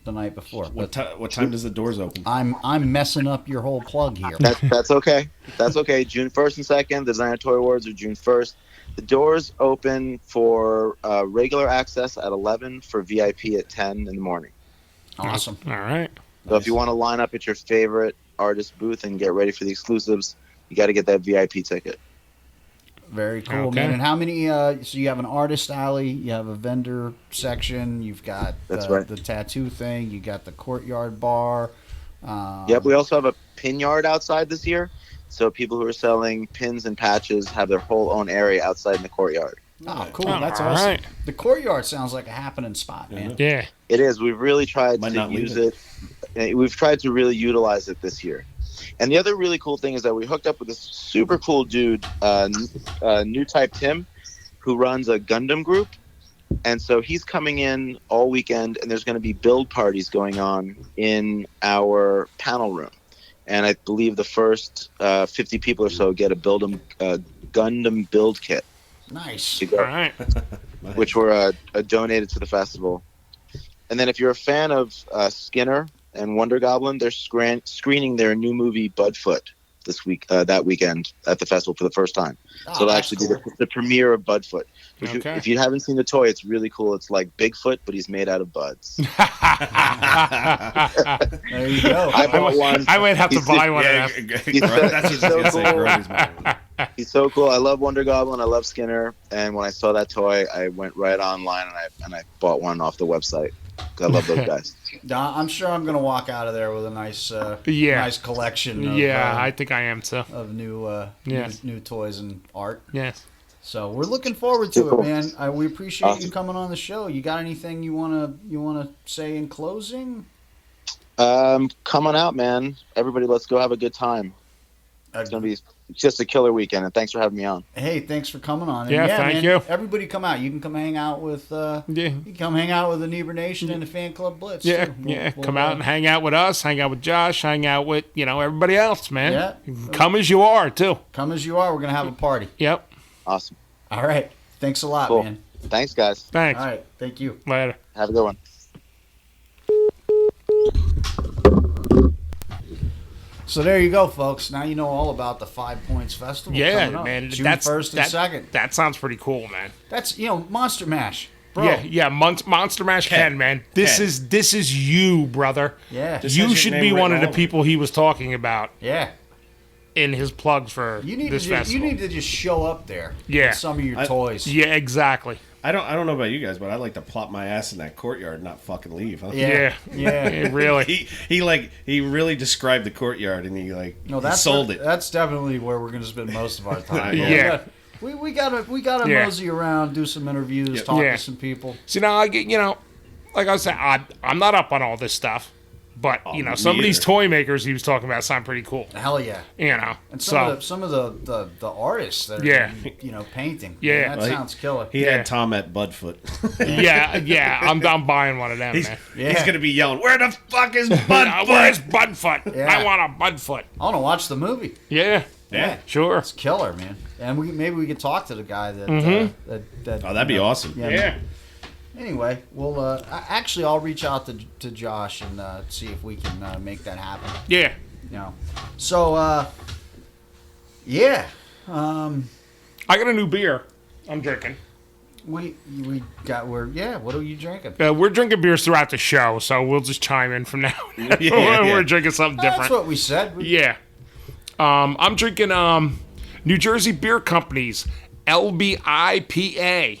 the night before. What, But what time does the doors open? I'm messing up your whole plug here. That's okay. That's okay. June 1st and 2nd. The Designer Toy Awards are June 1st. The doors open for regular access at 11, for VIP at 10 in the morning. Awesome. All right. So if you want to line up at your favorite artist booth and get ready for the exclusives, you got to get that VIP ticket. Very cool, Okay. man. And how many? So you have an artist alley, you have a vendor section, you've got That's right. the tattoo thing, you got the courtyard bar. Yep, we also have a pin yard outside this year. So people who are selling pins and patches have their whole own area outside in the courtyard. Oh, cool. Oh, That's all awesome. right. The courtyard sounds like a happening spot, man. Yeah. It is. We've really tried Might to not use leave it. We've tried to really utilize it this year. And the other really cool thing is that we hooked up with this super cool dude, New Type Tim, who runs a Gundam group. And so he's coming in all weekend, and there's going to be build parties going on in our panel room. And I believe the first 50 people or so get a Gundam build kit, Nice. to go, All right. which were donated to the festival. And then if you're a fan of Skinner and Wonder Goblin, they're screening their new movie Budfoot that weekend at the festival for the first time. Oh, So it'll that's actually cool. be the premiere of Budfoot. Okay. If you haven't seen the toy, it's really cool. It's like Bigfoot, but he's made out of buds. There you go. I bought one. I might have to He's- buy one Yeah, of them. that's what He's I was going to so say. cool. Groby's mine. He's so cool. I love Wonder Goblin. I love Skinner. And when I saw that toy, I went right online and I bought one off the website. I love those guys. I'm sure I'm gonna walk out of there with a nice, Yeah. nice collection. Of, Yeah, I think I am too. of new, Yes. new toys and art. Yes. So we're looking forward to Cool. it, man. We appreciate you Awesome. coming on the show. You got anything you wanna say in closing? Come on out, man. Everybody, let's go have a good time. It's going to be just a killer weekend. And thanks for having me on. Hey, thanks for coming on. And Yeah, thank man, you. Everybody, come out. You can come hang out with. Yeah. You can come hang out with the Neighbor and the Fan Club Blitz. Yeah, too. yeah. Come out and hang out with us, hang out with Josh, hang out with, everybody else, man. Yeah. Come as you are, too. Come as you are. We're gonna have a party. Yep. Awesome. All right. Thanks a lot, Cool. man. Thanks, guys. Thanks. All right. Thank you. Later. Have a good one. So there you go, folks. Now you know all about the 5 Points Festival. Yeah, coming up. man. June That's 1st and 2nd. That sounds pretty cool, man. That's Monster Mash, bro. Yeah. Monster Mash Ken, man. This Ken. is you, brother. Yeah. Just You has your should name be one written of the all over people he was talking about Yeah. in his plugs for You need this to just, festival. you need to just show up there. Yeah. With some of your I- toys. Yeah, exactly. I don't know about you guys, but I like to plop my ass in that courtyard and not fucking leave. Huh? Yeah. Yeah. Yeah. Really. He really described the courtyard and he No, he that's sold it. That's definitely where we're going to spend most of our time. Yeah. We gotta Yeah. mosey around, do some interviews, Yep. talk Yeah. to some people. See, now I get, like I said, I'm not up on all this stuff, but Oh, some me of these either. toy makers he was talking about sound pretty cool. Hell yeah. And So some of the artists that are Yeah. painting. Yeah. Man, that Well, sounds killer. He Yeah. had Tom at Budfoot. yeah, I'm buying one of them, He's, man. Yeah. he's gonna be yelling, "Where the fuck is Where's Budfoot?" Budfoot? Yeah. I want a Budfoot. I want to watch the movie. Yeah, Yeah. sure. It's killer, man. And maybe we could talk to the guy that that Oh, that'd be awesome. Yeah. Anyway, I'll reach out to Josh and see if we can make that happen. Yeah. So yeah, I got a new beer. I'm drinking. what are you drinking? We're drinking beers throughout the show, so we'll just chime in from now. Yeah. We're drinking something That's different. what we said. Yeah. I'm drinking New Jersey Beer Company's LBIPA.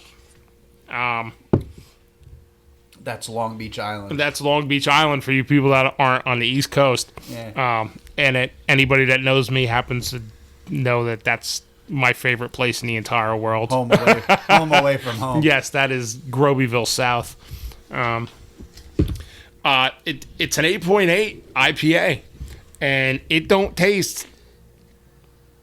That's Long Beach Island. That's Long Beach Island for you people that aren't on the East Coast. Yeah. And anybody that knows me happens to know that that's my favorite place in the entire world. Home away from home. Yes, that is Grobyville South. It's an 8.8 IPA, and it don't taste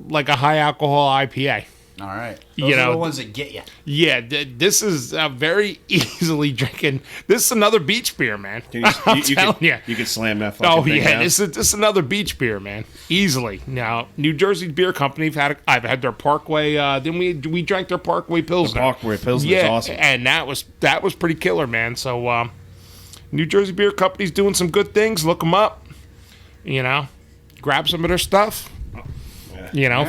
like a high alcohol IPA. All right. Those are the ones that get you. Yeah, this is very easily drinking. This is another beach beer, man. I'm telling you. You can slam that fucking thing down. This is another beach beer, man. Easily. Now, New Jersey Beer Company, I've had their Parkway. Then we drank their Parkway Pilsner. The Parkway Pilsner is awesome. And that was pretty killer, man. So, New Jersey Beer Company's doing some good things. Look them up. Grab some of their stuff.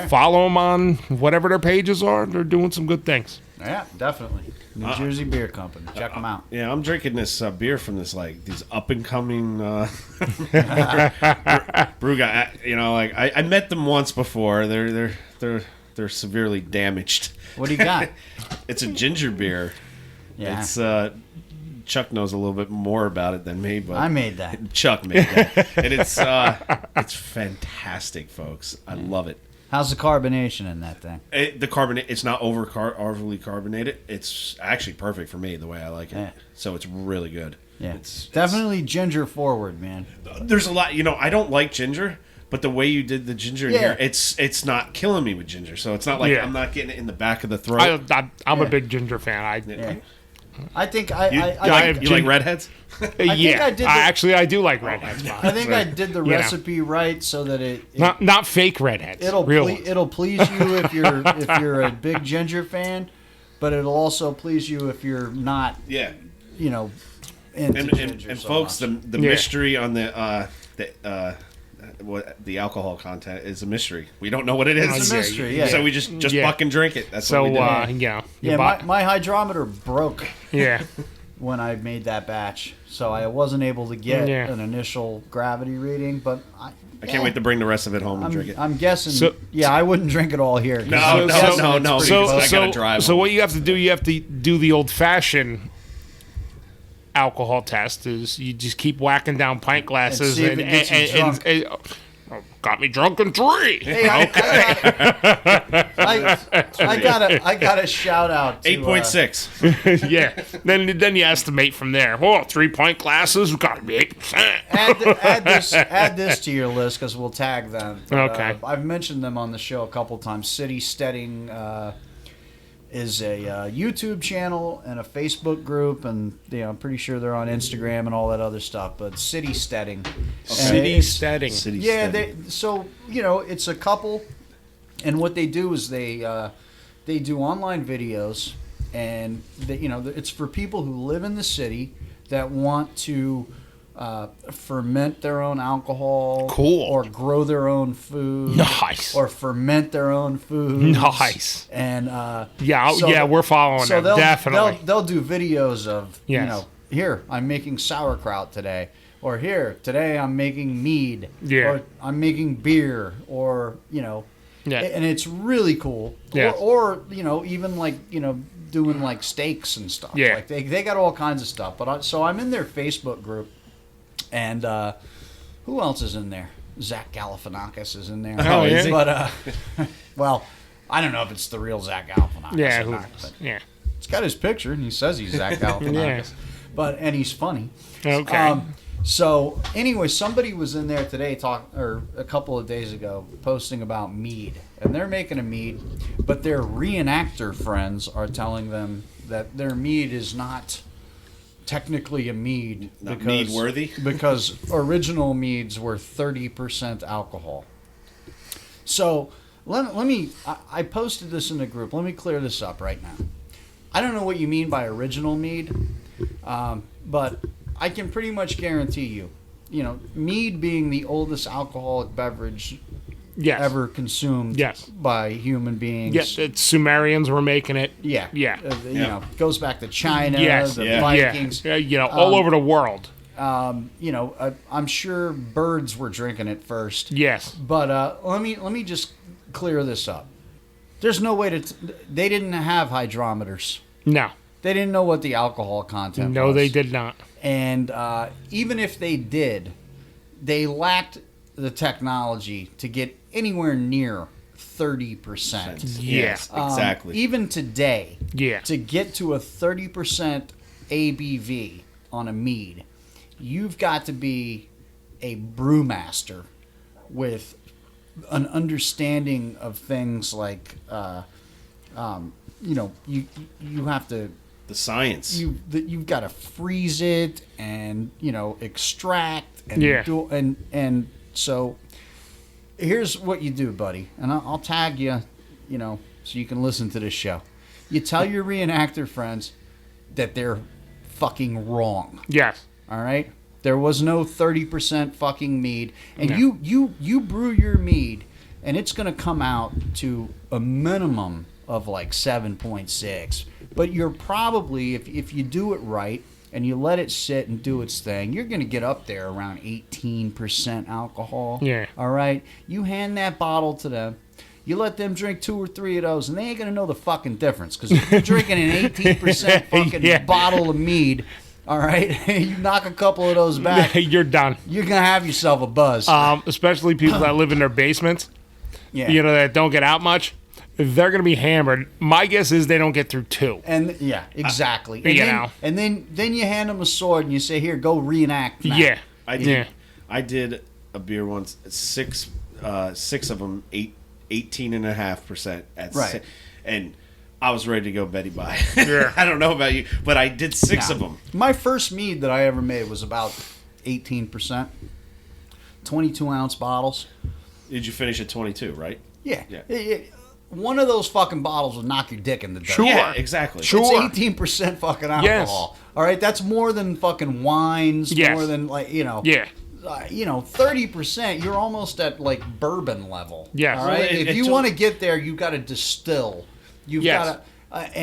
Follow them on whatever their pages are. They're doing some good things. Yeah, definitely. New Jersey Beer Company. Check them out. Yeah, I'm drinking this beer from these up and coming brew guy. I met them once before. They're severely damaged. What do you got? It's a ginger beer. Yeah. It's Chuck knows a little bit more about it than me, but I made that. Chuck made that, and it's fantastic, folks. I love it. How's the carbonation in that thing? It's not overly carbonated. It's actually perfect for me the way I like it. Yeah. So it's really good. Yeah, It's definitely ginger forward, man. There's a lot. I don't like ginger, but the way you did the ginger in here, it's not killing me with ginger. So it's not like I'm not getting it in the back of the throat. I'm a big ginger fan. I think you like redheads? I do like redheads. I think I did the recipe right so that it not fake redheads. It'll please you if you're a big ginger fan, but it'll also please you if you're not. Yeah. Into ginger and so folks, much. the mystery on the alcohol content is a mystery. We don't know what it is. It's a mystery, yeah. So we just fucking drink it. That's what we do. My hydrometer broke. Yeah. When I made that batch, so I wasn't able to get an initial gravity reading, but I can't wait to bring the rest of it home and drink it. I'm guessing. I wouldn't drink it all here. No. I gotta drive. So what you have to do the old-fashioned alcohol test is you just keep whacking down pint glasses and got me drunk in 3. Hey, I got a shout out to 8.6. Yeah. Then you estimate from there. 3 pint glasses, we got to be 8%. Add this to your list because we'll tag them. But, okay. I've mentioned them on the show a couple times. City Steading is a YouTube channel and a Facebook group, and I'm pretty sure they're on Instagram and all that other stuff. But City Steading, City Steading, it's a couple, and what they do is they do online videos, and it's for people who live in the city that want to ferment their own alcohol, or grow their own food, or ferment their own food, and we're following them definitely. They'll do videos of here I'm making sauerkraut today, or here today I'm making mead, or I'm making beer, or and it's really cool, or even doing like steaks and stuff. Like they got all kinds of stuff. But so I'm in their Facebook group. And who else is in there? Zach Galifianakis is in there. Oh, is he? But well, I don't know if it's the real Zach Galifianakis. Yeah, it's got his picture, and he says he's Zach Galifianakis. And he's funny. Okay. So anyway, somebody was in there today a couple of days ago posting about mead, and they're making a mead, but their reenactor friends are telling them that their mead is not technically a mead, not mead worthy, because original meads were 30% alcohol. So let me. I posted this in the group. Let me clear this up right now. I don't know what you mean by original mead, but I can pretty much guarantee you, mead being the oldest alcoholic beverage ever consumed by human beings. Yes, Sumerians were making it. It goes back to China, the Vikings. All over the world. I'm sure birds were drinking it first. Yes. But let me just clear this up. There's no way they didn't have hydrometers. No. They didn't know what the alcohol content was. No, they did not. And even if they did, they lacked the technology to get anywhere near 30%. Yes, exactly. Even today, to get to a 30% ABV on a mead, you've got to be a brewmaster with an understanding of things like, you have to. The science. You've got to freeze it and extract and Yeah. do and so here's what you do, buddy, and I'll tag you, so you can listen to this show. You tell your reenactor friends that they're fucking wrong. Yes. All right, there was no 30% fucking mead, and No. you brew your mead, and it's gonna come out to a minimum of like 7.6. But you're probably, if you do it right and you let it sit and do its thing, you're going to get up there around 18% alcohol. Yeah. All right? You hand that bottle to them. You let them drink 2 or 3 of those, and they ain't going to know the fucking difference. Because if you're drinking an 18% fucking Yeah. bottle of mead, all right, you knock a couple of those back, You're done. you're going to have yourself a buzz. Especially people that live in their basements, yeah. that don't get out much. They're going to be hammered. My guess is they don't get through 2. And yeah, exactly. You know. And then you hand them a sword and you say, "Here, go reenact that." Yeah. I did a beer once, 6 of them, 18.5% at Right. and I was ready to go Betty Bye. Yeah. I don't know about you, but I did 6 of Now, them. My first mead that I ever made was about 18%, 22-ounce bottles. Did you finish at 22, right? Yeah. Yeah. One of those fucking bottles will knock your dick in the dirt. Sure. Yeah, exactly. Sure. It's 18% fucking alcohol. All right, that's more than fucking wines. Yes. More than Yeah. 30%. You're almost at like bourbon level. Yes. All right. Well, If you want to get there, you've got to distill. You've Yes. got to,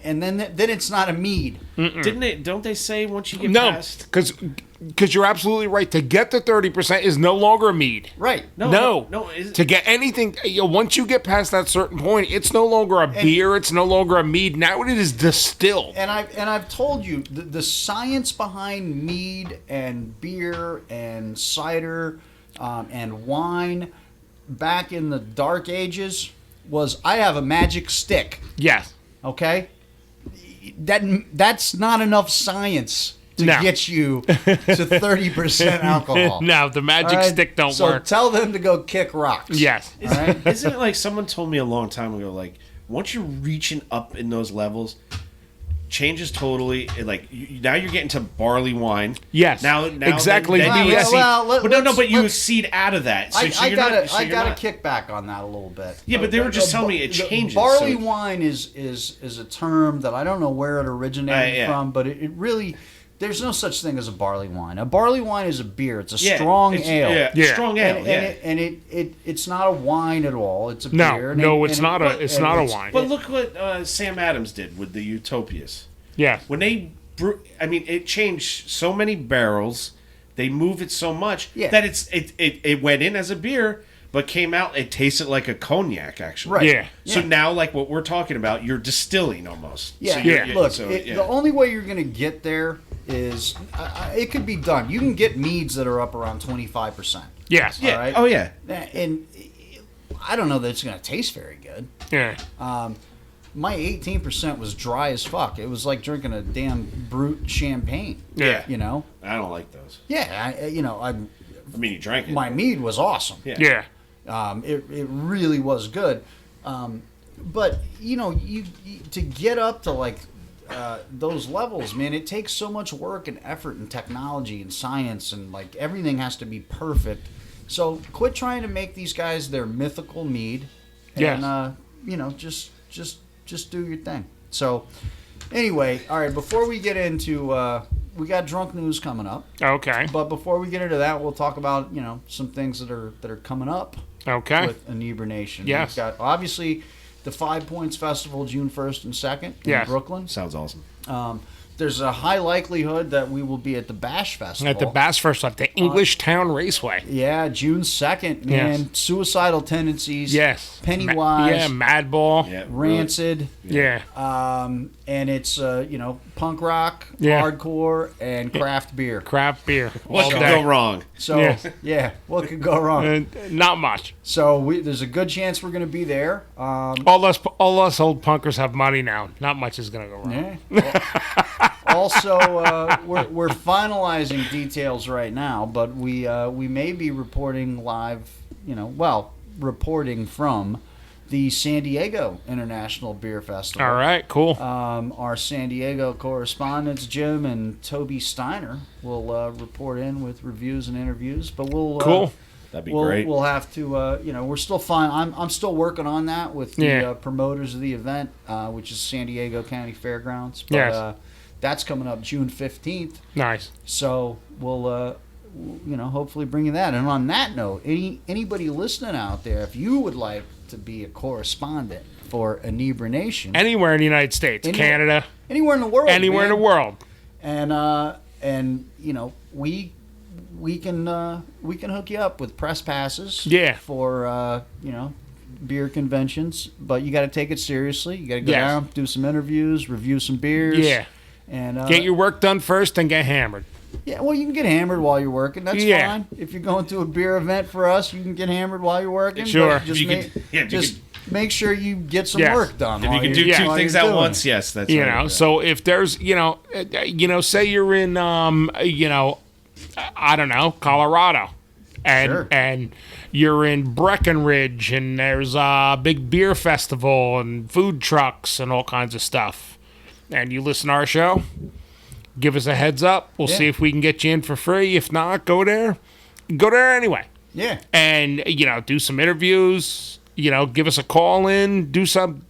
and then it's not a mead. Don't they say once you get No, past... because you're absolutely right. To get to 30% is no longer a mead. Right. No. is- To get anything, once you get past that certain point, it's no longer a beer. It's no longer a mead. Now it is distilled. And I've told you the science behind mead and beer and cider and wine back in the dark ages was I have a magic stick. Yes. Okay, that's not enough science to No. get you to 30% alcohol. No, the magic All right? stick don't so work. tell them to go kick rocks. Yes. All right. Isn't it like someone told me a long time ago, like, once you're reaching up in those levels, changes totally. Like, now you're getting to barley wine. Yes. Now Exactly. Then you Well, exceed, well, but no, let's- but you let's- exceed out of that. So, I gotta you're gotta not. kick back on that a little bit. Yeah, but they were just telling me it changes. Barley so- wine is a term that I don't know where it originated Yeah. from, but it really there's no such thing as a barley wine. A barley wine is a beer. It's a Yeah, strong it's- ale. Yeah. Strong ale. And it's not a wine at all. It's a No, beer. no, it's not a wine. But look what Sam Adams did with the Utopias. Yeah. When they brew, I mean, it changed so many barrels. They move it so much that it went in as a beer, but came out. It tasted like a cognac, actually. Right. Yeah. So now, like what we're talking about, you're distilling almost. Yeah, So you're- look, so, the only way you're going to get there is it could be done. You can get meads that are up around 25%. Yes. Yeah. all right? Oh yeah. And I don't know that it's going to taste very good. Yeah. My 18% was dry as fuck. It was like drinking a damn brute champagne. Yeah. You know? I don't like those. Yeah, I mean, you drank it. my mead was awesome. Yeah. Yeah. It really was good. But you to get up to like those levels, man, it takes so much work and effort and technology and science and like everything has to be perfect. So quit trying to make these guys their mythical mead, and Yes. just do your thing. So anyway, all right. Before we get into we got drunk news coming up, Okay. but before we get into that, we'll talk about some things that are coming up Okay. with Inebrination. Yes. We've got obviously the 5 Points Festival June 1st and 2nd in Yes. Brooklyn. Sounds awesome. There's a high likelihood that we will be at the Bash Festival. At the Bass First at the English Town Raceway. Yeah, June 2nd, man. Yes. Suicidal Tendencies. Yes. Pennywise. Madball. Yeah. Rancid. Yeah. And it's, punk rock, Yeah. hardcore, and craft beer. Craft beer. What all could day. go wrong? So, Yeah. yeah, what could go wrong? Not much. So there's a good chance we're going to be there. All us old punkers have money now. Not much is gonna go wrong. Yeah. also we're finalizing details right now, but we may be reporting live. Reporting from the San Diego International Beer Festival. All right, cool. Our San Diego correspondents, Jim and Toby Steiner, will report in with reviews and interviews. But we'll Cool. That'd be great. We'll have to, we're still fine. I'm still working on that with the promoters of the event, which is San Diego County Fairgrounds. But, Yes. that's coming up June 15th. Nice. So we'll, hopefully bring you that. And on that note, anybody listening out there, if you would like to be a correspondent for Inebrination, Anywhere in the United States, Canada, anywhere in the world, anywhere in the world. and we can hook you up with press passes. Yeah. For beer conventions, but you got to take it seriously. You got to go down, do some interviews, review some beers. Yeah. And Get your work done first, then get hammered. yeah, well, you can get hammered while you're working. That's fine. If you're going to a beer event for us, you can get hammered while you're working. Sure. But just make sure you get some Yes. work done. If you can do two things at once, yes, that's right. So if there's, say you're in, I don't know, Colorado, and you're in Breckenridge, and there's a big beer festival and food trucks and all kinds of stuff, and you listen to our show, give us a heads up. We'll see if we can get you in for free. If not, go there. Go there anyway. Yeah. And, do some interviews, give us a call in, do something.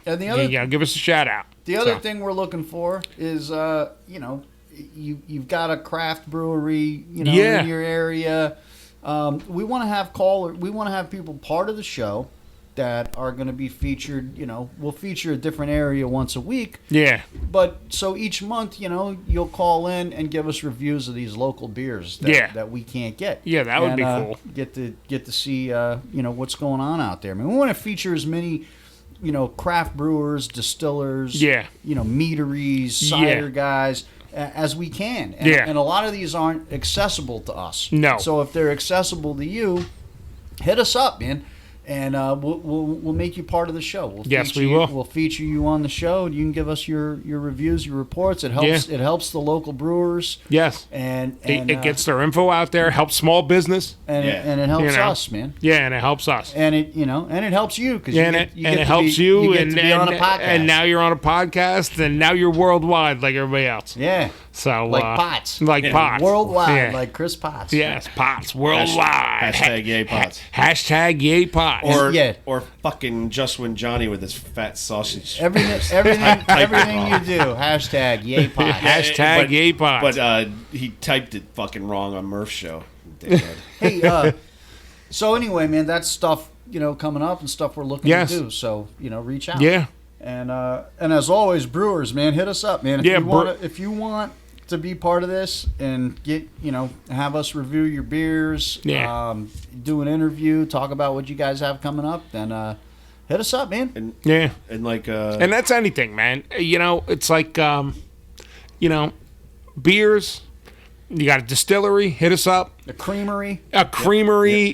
And the other, give us a shout out. The other thing we're looking for is, you've got a craft brewery, in your area. We want to have we want to have people part of the show that are going to be featured. We'll feature a different area once a week. Yeah. But so each month, you'll call in and give us reviews of these local beers that we can't get. Yeah, that would be cool. Get to see what's going on out there. I mean, we want to feature as many craft brewers, distillers, meaderies, cider guys as we can. And a lot of these aren't accessible to us. No. So if they're accessible to you, hit us up, man. And we'll make you part of the show. We will. We'll feature you on the show. You can give us your reviews, your reports. It helps. It helps the local brewers. Yes. And it gets their info out there. Helps small business. And it helps us, man. Yeah, and it helps us. And it helps you because it helps you. You get to be on a podcast. And now you're on a podcast, and now you're worldwide like everybody else. Yeah. So like Pottz. Pottz. Worldwide, like Chris Potts. Yes, Pottz. Worldwide. Hashtag yay Pottz. Hashtag yay Pottz. Or fucking just when Johnny with his fat sausage. Everything you do. Hashtag yay Pottz. Hashtag yay Pottz. But he typed it fucking wrong on Murph's show. Hey, so anyway, man, that's stuff coming up and stuff we're looking to do. So reach out. Yeah. And as always, brewers, man, hit us up, man. If you want to be part of this and get have us review your beers, do an interview, talk about what you guys have coming up, then hit us up, man. And that's anything, man. It's like beers. You got a distillery, hit us up. A creamery.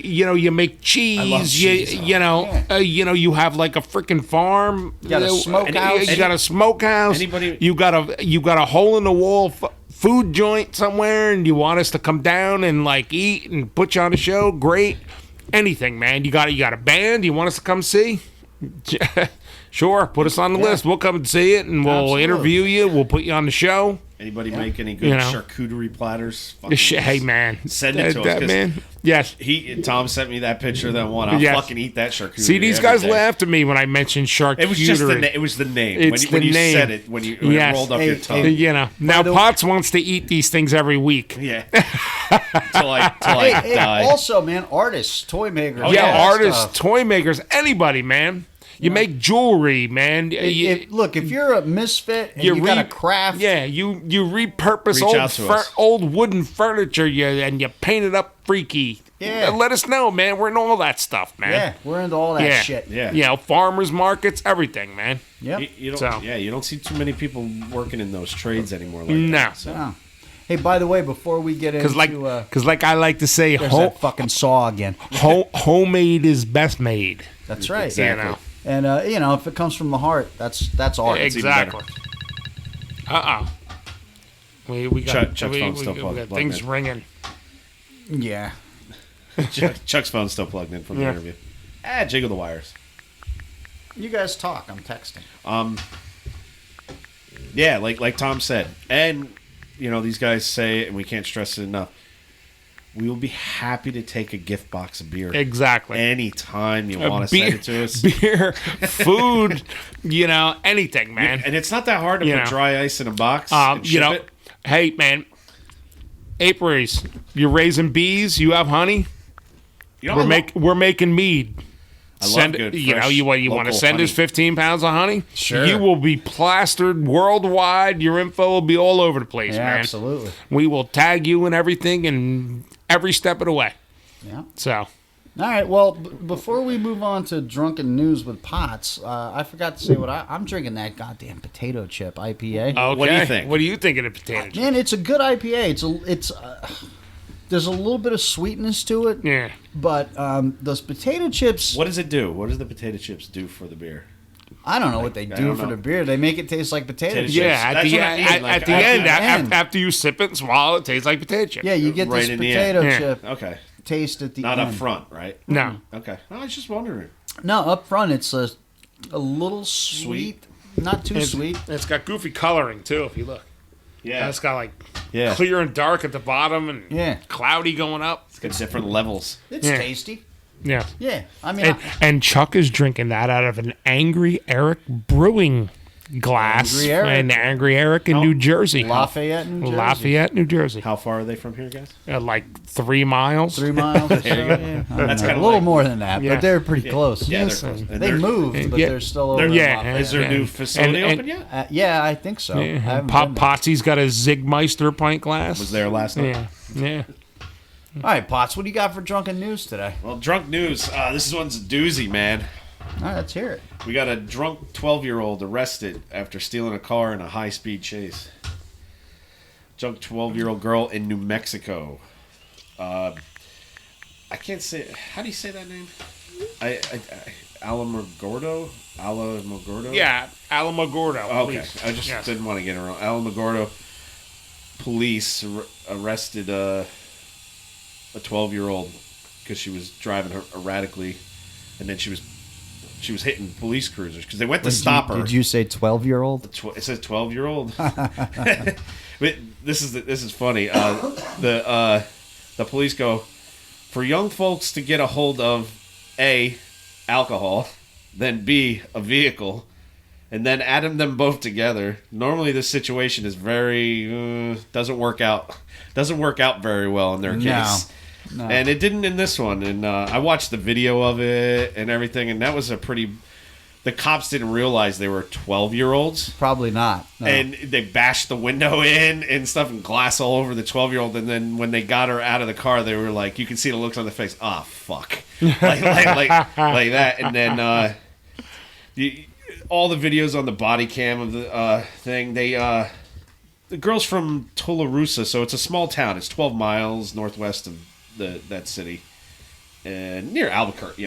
You make cheese. I love cheese. You have like a freaking farm. You got a smokehouse. You got a smokehouse. You got a hole in the wall food joint somewhere, and you want us to come down and like eat and put you on a show. Great. Anything, man. You got a band. You want us to come see? Sure. Put us on the list. We'll come and see it, and we'll interview you. We'll put you on the show. Anybody make any good charcuterie platters? Hey, man. Send it to us. Man. Yes. Tom sent me that picture of that one. I'll fucking eat that charcuterie. See, these guys laughed at me when I mentioned charcuterie. It was just it was the name. It's when you name. said it, when it rolled up your tongue. Now Pottz wants to eat these things every week. Yeah. Till I die. Also, man, artists, toy makers. Artists, toy makers, anybody, man. You make jewelry, man. Look, if you're a misfit and you got a craft... Yeah, you repurpose old wooden furniture and you paint it up freaky. Yeah. Let us know, man. We're into all that stuff, man. Yeah, we're into all that shit. Yeah. Farmers markets, everything, man. Yep. You don't see too many people working in those trades anymore. No. Hey, by the way, before we get into... Because like I like to say... There's that fucking saw again. Homemade is best made. That's right. Exactly. And, if it comes from the heart, that's art. Exactly. We got, Chuck's phone's still we plugged got things in. ringing. Yeah. Chuck's phone's still plugged in from the Yeah. interview. Jiggle the wires. You guys talk. I'm texting. Yeah, like Tom said, and these guys say it, and we can't stress it enough. We will be happy to take a gift box of beer. Exactly. Anytime you want to send it to us. Beer, food, anything, man. And it's not that hard to put dry ice in a box and ship it. Hey, man, apiaries, you're raising bees, you have honey, we're making mead. I love good, fresh, you want to local send honey. us 15 pounds of honey? Sure. You will be plastered worldwide. Your info will be all over the place, Yeah, man. absolutely. We will tag you and everything and every step of the way. Yeah. So, All right. Well, before we move on to drunken news with Pottz, I forgot to say what I'm drinking. That goddamn potato chip IPA. okay. What do you think? What do you think of the potato chip? Man, it's a good IPA. It's there's a little bit of sweetness to it. Yeah. But those potato chips, What does it do? What does the potato chips do for the beer? I don't know what they I do don't for know. the beer. They make it taste like potato Potato chips. chips. Yeah, That's what I mean, like, at the at end, the end. after you sip it and swallow, it tastes like potato chip. Yeah, you get Right this in the potato end. Yeah. chip Okay. taste at the Not end. up front, right? No. Okay. I was just wondering. No, up front it's a little sweet, not too sweet. It's got goofy coloring, too, if you look. Yeah. It's got, like, Yeah. clear and dark at the bottom and Yeah. cloudy going up. It's got different levels. It's Yeah. tasty. Yeah. Yeah, I mean, And Chuck is drinking that out of an Angry Eric brewing glass. Angry Eric. And Angry Eric in New Jersey. Lafayette, New Jersey. Lafayette, New Jersey. How far are they from here, guys? Like 3 miles. 3 miles or so. There you go. Yeah. I don't That's know. kinda a little like- more than that, Yeah. but they're pretty close. Yeah, Yes, they're close. and And They they're- moved, but yeah. they're still over in Yeah, Lafayette. Is there a new facility and- open yet? Yeah, I think so. I Yeah. haven't been there. Potsy's got a Zigmeister pint glass. Was there last night? Yeah. Yeah. All right, Potts, what do you got for drunken news today? Well, drunk news. This one's a doozy, man. All right, let's hear it. We got a drunk 12-year-old arrested after stealing a car in a high-speed chase. Drunk 12-year-old girl in New Mexico. I can't say. How do you say that name? Alamogordo? Alamogordo? Yeah. Alamogordo. Okay. please. I just Yes. didn't want to get it wrong. Alamogordo police arrested a 12-year-old because she was driving her erratically, and then she was hitting police cruisers because they went to stop her. Did you say 12-year-old? It says 12-year-old. But this is funny. The police go, for young folks to get a hold of A, alcohol, then B, a vehicle, and then add them both together. Normally, this situation is very doesn't work out very well in their case. No. And it didn't in this one. And I watched the video of it and everything, and that was a pretty. The cops didn't realize they were 12-year-olds. Probably not. No. And they bashed the window in and stuff and glass all over the 12-year-old. And then when they got her out of the car, they were like, you can see the looks on their face. Ah, fuck. like that. And then all the videos on the body cam of the thing, the girl's from Tularosa, so it's a small town. It's 12 miles northwest of that city. Near Albuquerque,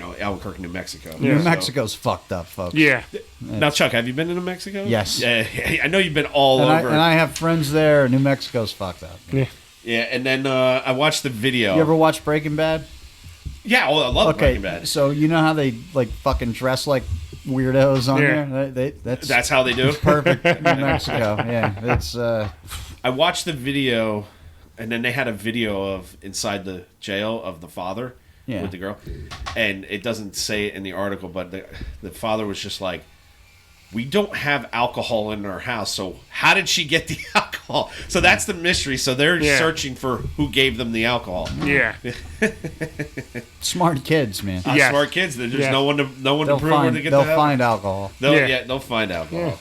New Mexico. New So- Mexico's fucked up, folks. Yeah. Now, Chuck, have you been to New Mexico? Yes. Yeah, I know you've been all And over. I have friends there. New Mexico's fucked up. Yeah. Yeah, and then I watched the video. You ever watch Breaking Bad? Yeah, I love Okay, Breaking Bad. so you know how they like fucking dress like weirdos on Yeah. there? That's how they do it. perfect in New Mexico. Yeah, it's I watched the video, and then they had a video of inside the jail of the father Yeah. with the girl, and it doesn't say it in the article, but the father was just like, "We don't have alcohol in our house, so how did she get the alcohol?" So that's the mystery. So they're Yeah. searching for who gave them the alcohol. Yeah. smart kids, man. Yes. Smart kids. There's Yes. no one to They'll prove where they get the alcohol. find alcohol. They'll find alcohol.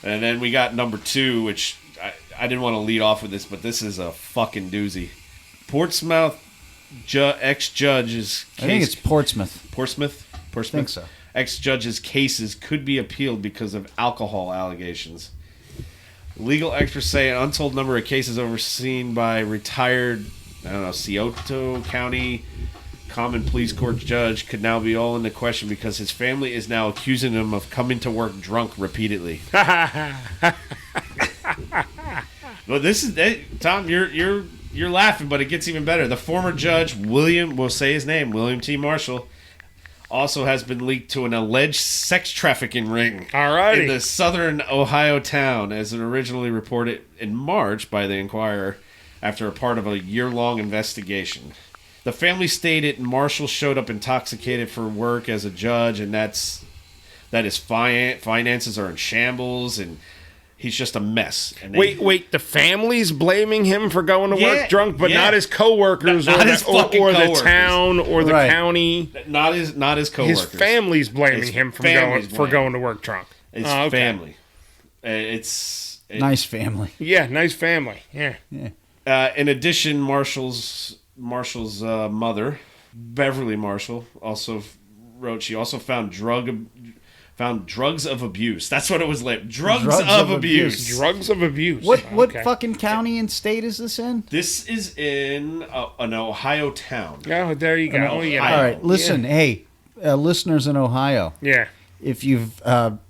And then we got number 2, which I didn't want to lead off with this, but this is a fucking doozy. Portsmouth ex-judge's case. I think it's Portsmouth. Portsmouth? I think so. Ex-judge's cases could be appealed because of alcohol allegations. Legal experts say an untold number of cases overseen by retired, Scioto County Common Pleas Court judge could now be all into question because his family is now accusing him of coming to work drunk repeatedly. Well, this is Tom. You're laughing, but it gets even better. The former judge we'll say his name, William T. Marshall, also has been leaked to an alleged sex trafficking ring. Alrighty. In the southern Ohio town, as it originally reported in March by the Inquirer, after a part of a year-long investigation. The family stated Marshall showed up intoxicated for work as a judge, and that his finances are in shambles, and he's just a mess. And Wait, the family's blaming him for going to work drunk, but not his coworkers Not his fucking or the coworkers. town or the county. Not his coworkers. His family's blaming His him family's for going to work drunk. It's okay. family. Nice family. Yeah, nice family. Yeah. In addition, Marshall's mother, Beverly Marshall, also wrote she also found drugs of abuse. That's what it was labeled. Drugs of abuse. Drugs of abuse. What fucking county and state is this in? This is in an Ohio town. Oh, there you go. Ohio. All right, listen, hey, listeners in Ohio, Yeah. if you've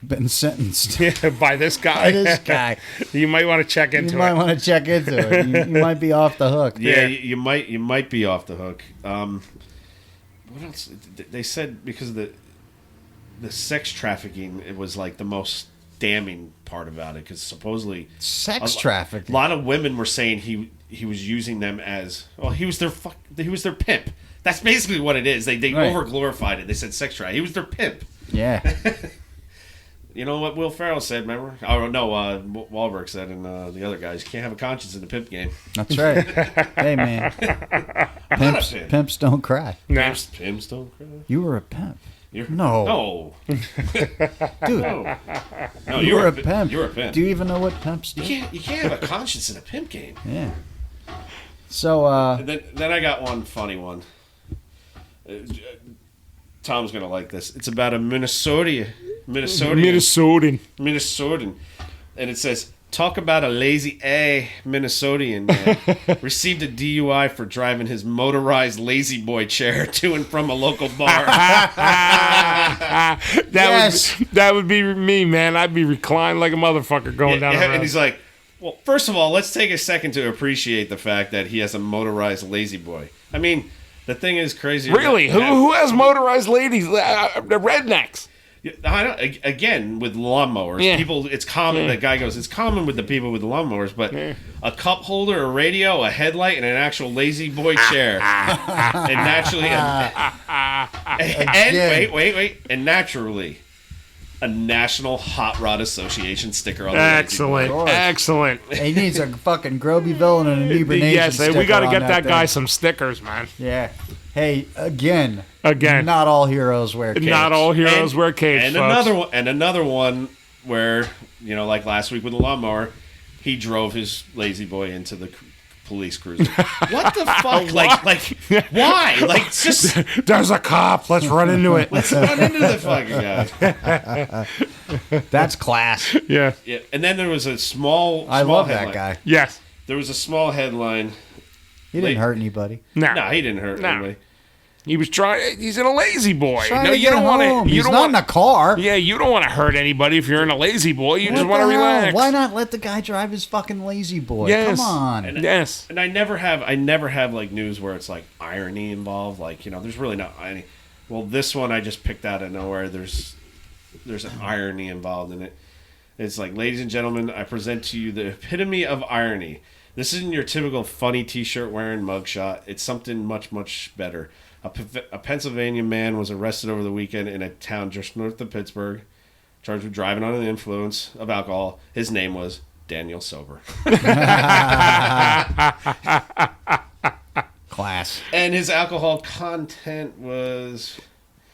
been sentenced By this guy. by this guy, You might want to check into you might it. want to check into it. You might be off the hook. Yeah, Yeah. you might be off the hook. What else? They said because of the sex trafficking, it was like the most damning part about it, because supposedly Sex a trafficking. lot of women were saying he was using them as he was their pimp. That's basically what it is. They Right. over glorified it. They said sex trafficking. He was their pimp. Yeah. You know what Will Ferrell said, remember? Oh, no, Wahlberg said, and the other guys, you can't have a conscience in the pimp game. That's right. Hey, man. Pimps don't cry. No. Pimps don't cry. You were a pimp. No. Dude, No, you were a pimp. You're a pimp. Do you even know what pimps do? You can't have a conscience in a pimp game. Yeah. So, And then I got one funny one. Tom's gonna like this. It's about a Minnesotan, and it says, "Talk about a lazy Minnesotan man received a DUI for driving his motorized lazy boy chair to and from a local bar." That would be me, man. I'd be reclined like a motherfucker going down the road. And he's like, "Well, first of all, let's take a second to appreciate the fact that he has a motorized lazy boy. I mean, the thing is crazy. Really? Who has motorized ladies? The rednecks. I don't, again, with lawnmowers, people. It's common. The guy goes, it's common with the people with the lawnmowers, but a cup holder, a radio, a headlight, and an actual lazy boy chair, and naturally, and naturally, a National Hot Rod Association sticker on the Excellent, excellent. he needs a fucking Grobyville and an inebriation Yes, sticker we got to on get that guy thing. some stickers, man. Yeah. Hey, again. Again. Not all heroes wear capes. Not all heroes wear capes, and folks. another one where, like last week with the lawnmower, he drove his lazy boy into the police cruiser. What the fuck? Like, why? Like, just There's a cop. Let's run into it. let's run into the fucking guy. That's class. Yeah. Yeah, and then there was a small. I small love headline. that guy. Yes. There was a small headline. He didn't hurt anybody. No. No, he didn't hurt anybody. He was trying. He's in a lazy boy. Trying No, to you get don't want home. to. He's not in a car. Yeah, you don't want to hurt anybody if you're in a lazy boy. You just What want to the hell? relax. Why not let the guy drive his fucking lazy boy? Yes. Come on. Yes. And I never have like news where it's like irony involved. Like, there's really not any. Well, this one I just picked out of nowhere. There's an irony involved in it. It's like, ladies and gentlemen, I present to you the epitome of irony. This isn't your typical funny T-shirt wearing mugshot. It's something much, much better. A Pennsylvania man was arrested over the weekend in a town just north of Pittsburgh, charged with driving under the influence of alcohol. His name was Daniel Sober. Class. And his alcohol content was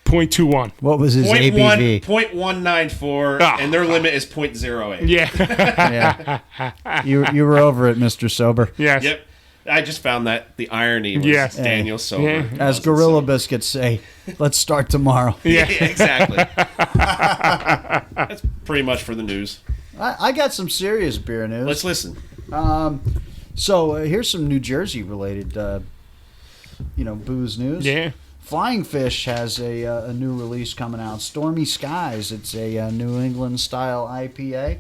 0.21. What was his ABV? 0.194, and their limit is 0.08. Yeah. Yeah. You were over it, Mr. Sober. Yes. Yep. I just found that the irony was Yes. Daniel Sober. Yeah. As Gorilla Biscuits say, let's start tomorrow. Yeah, exactly. That's pretty much for the news. I got some serious beer news. Let's listen. So here's some New Jersey related, booze news. Yeah. Flying Fish has a new release coming out. Stormy Skies. It's a New England style IPA.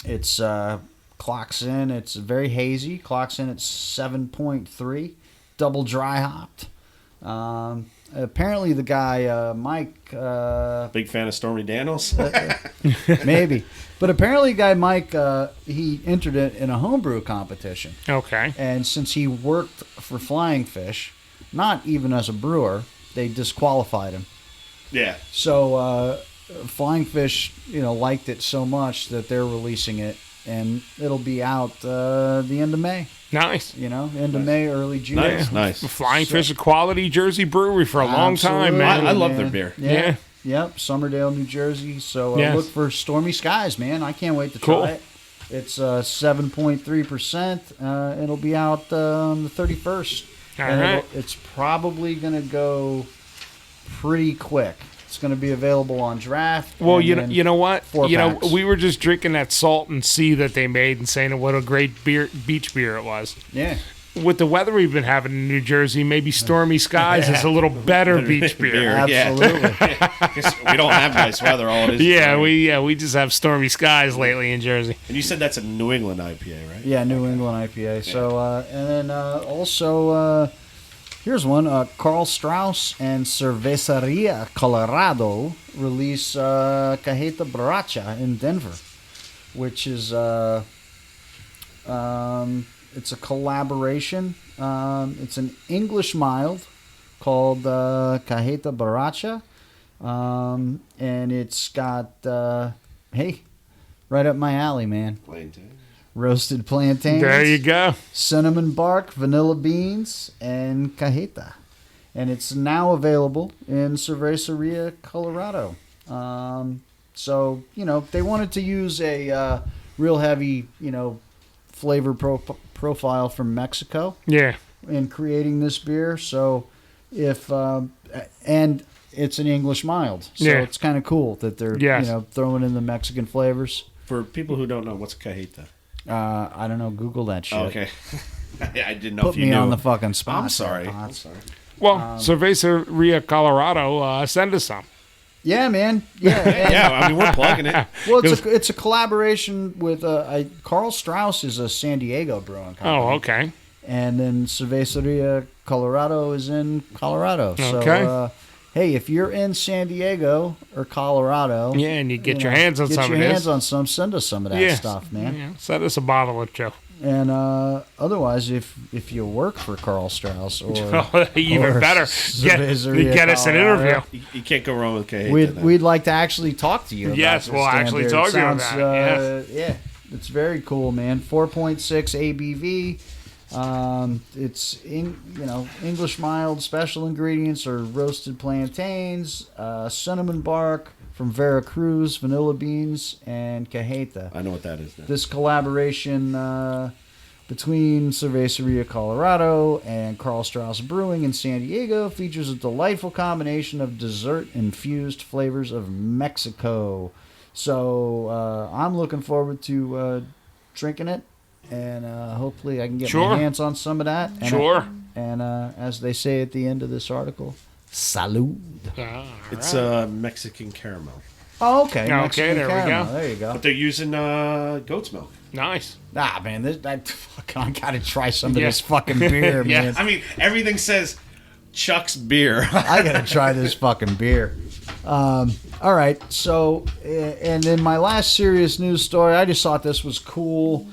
It's clocks in. It's very hazy. Clocks in at 7.3, double dry hopped. Apparently, the guy Mike. Big fan of Stormy Daniels. Maybe, but apparently, guy Mike he entered it in a homebrew competition. Okay. And since he worked for Flying Fish, not even as a brewer, they disqualified him. Yeah. So Flying Fish, liked it so much that they're releasing it, and it'll be out the end of May. Nice. End of May, early June. Nice. Flying Fish, a quality Jersey brewery for a long time, Absolutely, man. I love their beer. Yeah. Yep. Sommerdale, New Jersey. So Yes. look for Stormy Skies, man. I can't wait to Cool. try it. It's 7.3%. It'll be out on the 31st. All And right. it's probably going to go pretty quick. It's going to be available on draft. Well, and you then know what? 4 packs. We were just drinking that Salt and Sea that they made and saying what a great beach beer it was. Yeah. With the weather we've been having in New Jersey, maybe Stormy Skies is a little better beach beer. Beer. Absolutely. We don't have nice weather. All it is. Yeah, rain. we just have Stormy Skies lately in Jersey. And you said that's a New England IPA, right? Yeah, New England IPA. So, and then also, here's one. Carl Strauss and Cerveceria Colorado release Cajeta Borracha in Denver, which is it's a collaboration. It's an English mild called Cajeta Borracha, and it's got hey, right up my alley, man. Plantain. Roasted plantains. There you go. Cinnamon bark, vanilla beans, and cajeta. And it's now available in Cerveceria, Colorado. So, they wanted to use a real heavy, flavor profile from Mexico Yeah. in creating this beer. So, and it's an English mild. So Yeah. it's kind of cool that they're, Yes. throwing in the Mexican flavors. For people who don't know, what's cajeta? I don't know. Google that shit. Oh, okay. I didn't know Put if you me knew. on the fucking spot. I'm sorry. there, I'm Pottz. sorry. Well, Cerveceria Colorado, send us some. Yeah, man. Yeah. and- Yeah, I mean we're plugging it. Well, it's a collaboration with Carl Strauss is a San Diego brewing company. Oh, okay. And then Cerveceria Colorado is in Colorado. Okay. So, hey, if you're in San Diego or Colorado, Yeah, and you get your hands on some of Get your this. hands on some. Send us some of that Yeah. stuff, man. Yeah, send us a bottle of Joe. And otherwise, if you work for Carl Strauss or Even or better, Cerveceria get us an Colorado, interview. You can't go wrong with cajeta. We'd like to actually talk to you. About Yes, this we'll damn actually beer. talk It to you sounds, about it, Yeah, it's very cool, man. 4.6 ABV. It's English mild. Special ingredients are roasted plantains, cinnamon bark from Veracruz, vanilla beans, and cajeta. I know what that is now. This collaboration between Cerveceria Colorado and Carl Strauss Brewing in San Diego features a delightful combination of dessert-infused flavors of Mexico. So I'm looking forward to drinking it, and hopefully I can get Sure. my hands on some of that. And Sure. And as they say at the end of this article, salud. It's Mexican caramel, Oh, okay. Okay, Mexican there we caramel. go. There you go. but they're using goat's milk. Nice. Ah, man, I gotta try some of Yeah. this fucking beer, Yeah. man. I mean, everything says Chuck's beer. I gotta try this fucking beer. All right, so and then my last serious news story. I just thought this was cool.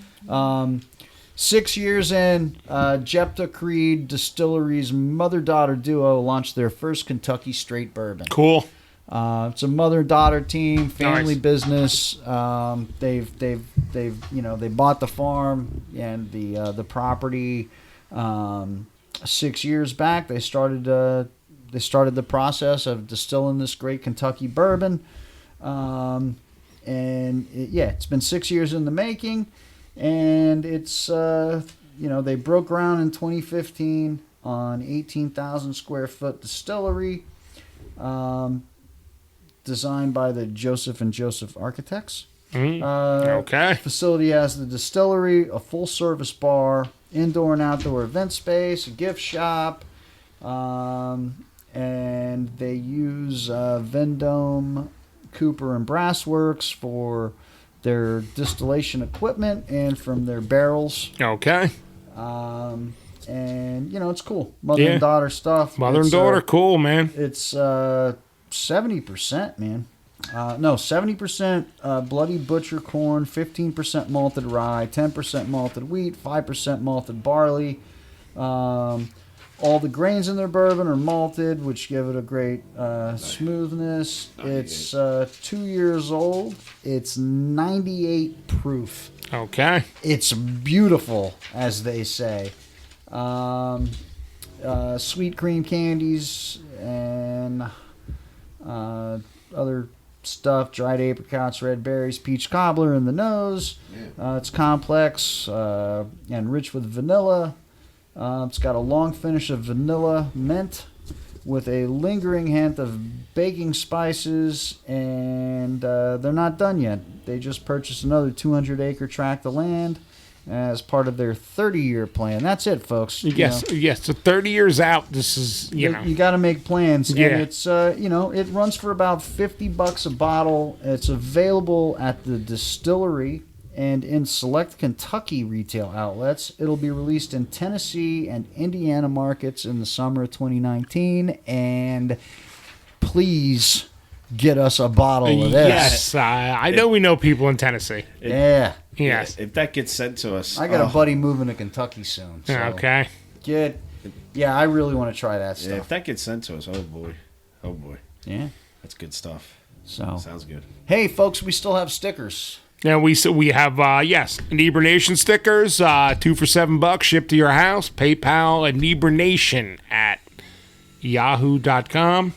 6 years in, Jepta Creed Distillery's mother-daughter duo launched their first Kentucky straight bourbon. Cool. It's a mother-daughter team, family Nice. business. They bought the farm and the property 6 years back. They started the process of distilling this great Kentucky bourbon, it's been 6 years in the making, and it's they broke ground in 2015 on 18,000 square foot distillery. Designed by the Joseph and Joseph Architects. Okay. Facility has the distillery, a full-service bar, indoor and outdoor event space, a gift shop, and they use Vendome, Cooper, and Brassworks for their distillation equipment and from their barrels. Okay. And, it's cool. Mother and daughter stuff. Mother and daughter, cool, man. It's 70%, man. No, 70% Bloody Butcher corn, 15% malted rye, 10% malted wheat, 5% malted barley. All the grains in their bourbon are malted, which give it a great smoothness. It's 2 years old. It's 98 proof. Okay. It's beautiful, as they say. Sweet cream candies and other stuff, dried apricots, red berries, peach cobbler in the nose. It's complex and rich with vanilla. It's got a long finish of vanilla mint with a lingering hint of baking spices, and they're not done yet. They just purchased another 200-acre tract of land as part of their 30-year plan. That's it, folks. Yes. So 30 years out, this is, You got to make plans. Yeah. And it's, it runs for about $50 a bottle. It's available at the distillery and in select Kentucky retail outlets. It'll be released in Tennessee and Indiana markets in the summer of 2019. And please get us a bottle of this. Yes. I know we know people in Tennessee. Yeah. Yes. If that gets sent to us, I got a buddy moving to Kentucky soon. So Okay. Yeah, I really want to try that stuff. Yeah, if that gets sent to us, oh boy. Yeah. That's good stuff. So Sounds good. Hey, folks, we still have stickers. Now we have Inebrination stickers, 2 for $7, shipped to your house. PayPal Inebrination at yahoo.com.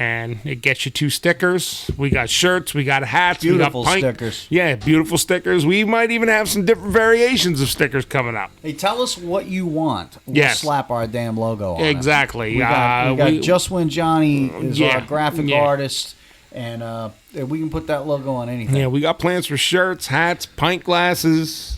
And it gets you 2 stickers. We got shirts, we got hats, Beautiful we got stickers. Yeah, beautiful stickers. We might even have some different variations of stickers coming up. Hey, tell us what you want. We'll Yes. slap our damn logo on Exactly. it. We got Just When Johnny is our graphic artist, and we can put that logo on anything. Yeah, we got plans for shirts, hats, pint glasses,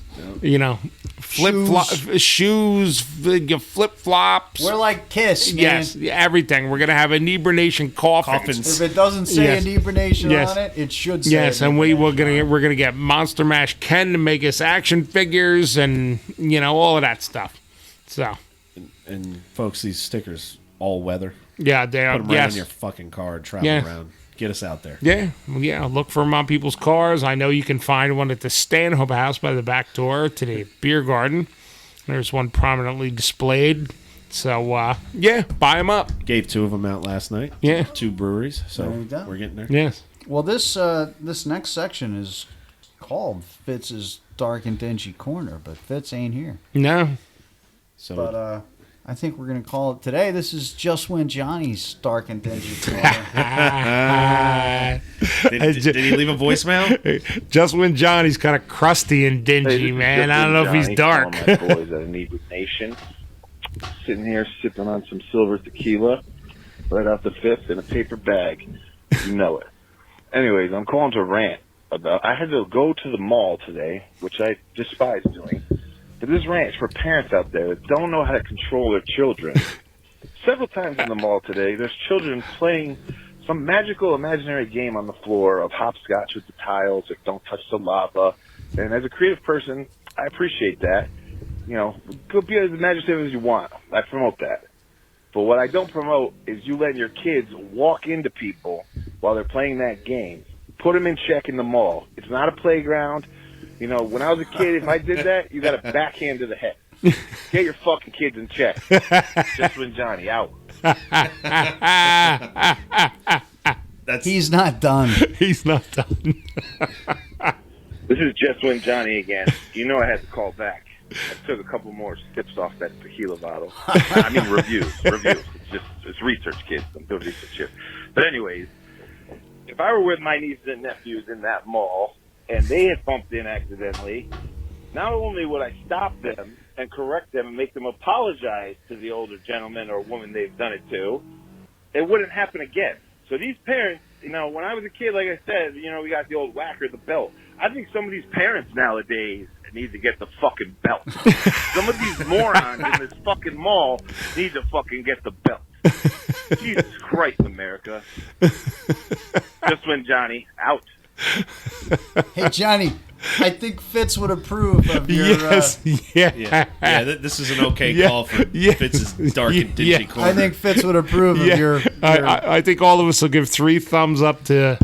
shoes, flip flops. We're like Kiss, man. Yes, everything. We're gonna have Inebrination coffins. Coffins. If it doesn't say Yes. Inebrination Yes. on it, it should say. Yes, and we're Inebrination. gonna get Monster Mash Ken to make us action figures and all of that stuff. So And folks, these stickers all weather. yeah, they are. Put them right Yes. on your fucking car and travel Yeah. around. Get us out there. Yeah. Look for them on people's cars. I know you can find one at the Stanhope House by the back door to the beer garden. There's one prominently displayed. So buy them up. Gave 2 of them out last night. Yeah. 2 breweries. So There you go. we're getting there. Yes. Well, this next section is called Fitz's Dark and Dingy Corner, but Fitz ain't here. No. So But I think we're going to call it today. This is Just When Johnny's Dark and Dingy Corner. did he leave a voicemail? Just when Johnny's kind of crusty and dingy, man. I don't know if he's dark. My boys at Inebrination, sitting here sipping on some silver tequila, right off the fifth in a paper bag. You know it. Anyways, I'm calling to rant about. I had to go to the mall today, which I despise doing. But this rant is for parents out there that don't know how to control their children. Several times in the mall today, there's children playing some magical imaginary game on the floor of hopscotch with the tiles or don't touch the lava. And as a creative person, I appreciate that. Go be as imaginative as you want. I promote that. But what I don't promote is you letting your kids walk into people while they're playing that game. Put them in check in the mall. It's not a playground. When I was a kid, if I did that, you got a backhand to the head. Get your fucking kids in check. Just when Johnny out. He's not done. He's not done. This is Just When Johnny again. You know I had to call back. I took a couple more sips off that tequila bottle. I mean reviews. It's research, kids. I'm doing research here. But anyways, if I were with my nieces and nephews in that mall and they had bumped in accidentally, not only would I stop them and correct them and make them apologize to the older gentleman or woman they've done it to, it wouldn't happen again. So these parents, when I was a kid, like I said, we got the old whacker, the belt. I think some of these parents nowadays need to get the fucking belt. Some of these morons in this fucking mall need to fucking get the belt. Jesus Christ, America. Just when Johnny out. Hey, Johnny, I think Fitz would approve of your... Yes. Yeah. Yeah. This is an okay Yeah. call for Yeah. Fitz's dark and dingy Yeah. corner. I think Fitz would approve of Yeah. your... I think all of us will give 3 thumbs up to,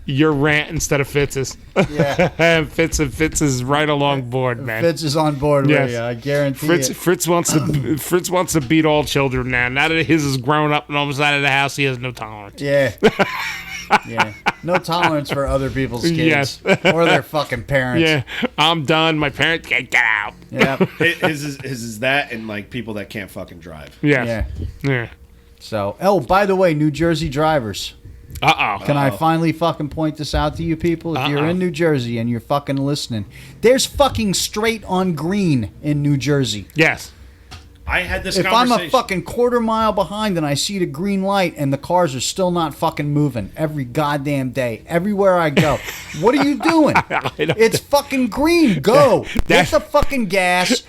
your rant instead of Fitz's. Yeah. And Fitz is right along board, man. Fitz is on board Yes. with you, I guarantee Fritz, it. Fritz wants to beat all children now. Now that his is grown up and almost out of the house, he has no tolerance. Yeah. Yeah. No tolerance for other people's kids. Yes. Or their fucking parents. Yeah, I'm done. My parents can't get out. Yeah. His is that and like people that can't fucking drive. Yes. Yeah. Yeah. So, by the way, New Jersey drivers. Uh-oh. Can I finally fucking point this out to you people? If you're Uh-oh. in New Jersey and you're fucking listening, there's fucking straight on green in New Jersey. Yes. I had this If I'm conversation. a fucking quarter mile behind and I see the green light and the cars are still not fucking moving every goddamn day, everywhere I go, what are you doing? It's fucking green. Go. Get the fucking gas.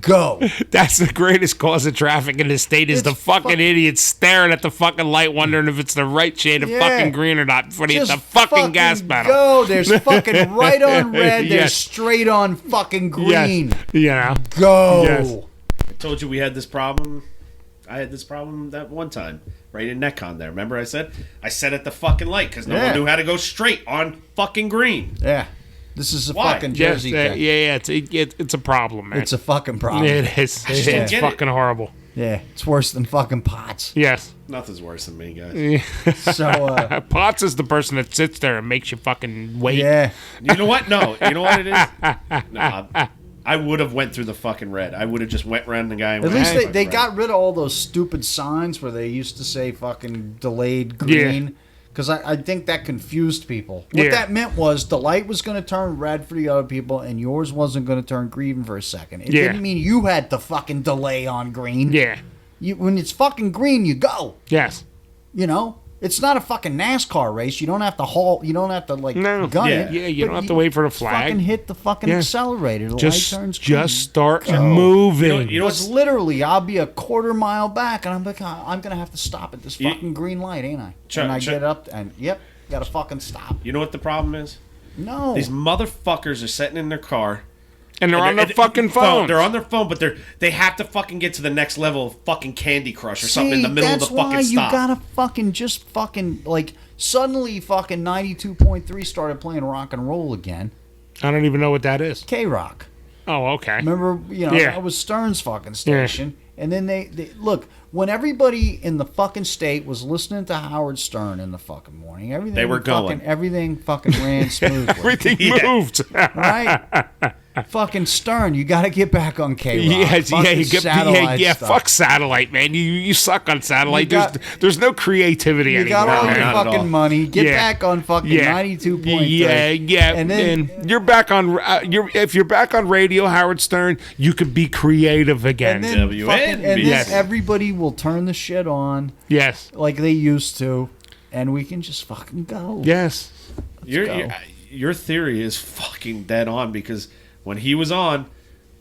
Go. That's the greatest cause of traffic in the state is It's the fucking fuck- idiots staring at the fucking light wondering if it's the right shade of Yeah. fucking green or not before they hit Just the fucking gas pedal. Go. There's fucking right on red. There's Yes. straight on fucking green. Yes. Go. Yes. I told you we had this problem. I had this problem that one time right in Netcon there. Remember I said at the fucking light because no Yeah. one knew how to go straight on fucking green. Yeah. This is a Why? fucking Yes. Jersey Yeah. thing. It's a problem, man. It's a fucking problem. It is. just don't It's get it. fucking horrible. Yeah. It's worse than fucking Pottz. Yes. Nothing's worse than me, guys. So, Pottz is the person that sits there and makes you fucking wait. yeah. You know what? No. You know what it is? No, I would have went through the fucking red. I would have just went around the guy and At went least through the they fucking got rid of all those stupid signs where they used to say fucking delayed green. Because I think that confused people. What Yeah. that meant was the light was going to turn red for the other people and yours wasn't going to turn green for a second. It Yeah. didn't mean you had to fucking delay on green. Yeah. When it's fucking green, you go. Yes. You know? It's not a fucking NASCAR race. You don't have to haul. You don't have to, like, No. gun Yeah. it. Yeah, you But don't have to wait for the flag. Fucking hit the fucking Yeah. accelerator. The Just light turns green. start Go. moving. You know Because literally, I'll be a quarter mile back, and I'm like, I'm gonna have to stop at this You- fucking green light, ain't I? Chuck, and I Chuck- get up, and yep, gotta fucking stop. You know what the problem is? No, These motherfuckers are sitting in their car. and they're on their and- fucking phone. They're on their phone, but they have to fucking get to the next level of fucking Candy Crush or something in the middle of the that's why fucking stop. you gotta fucking just fucking like suddenly fucking 92.3 started playing rock and roll again. I don't even know what that is. K Rock. Oh, okay. Remember, Yeah. that was Stern's fucking station. And then they look, when everybody in the fucking state was listening to Howard Stern in the fucking morning, everything They were going. everything fucking ran smoothly. Everything Yeah. moved. Right? Fucking Stern, you got to get back on K Rock. Yes, yeah, you get, yeah, stuff. fuck satellite, man. You suck on satellite. You got- there's no creativity You anymore. got all man. your Not at fucking all. money. Get Yeah. back on fucking Yeah. 92.3. Yeah, And then you're back on. If you're back on radio, Howard Stern, you could be creative again. and then, WNBC. fucking, and then Yes. everybody will turn the shit on yes, like they used to, and we can just fucking go. yes, go. Your theory is fucking dead on because when he was on,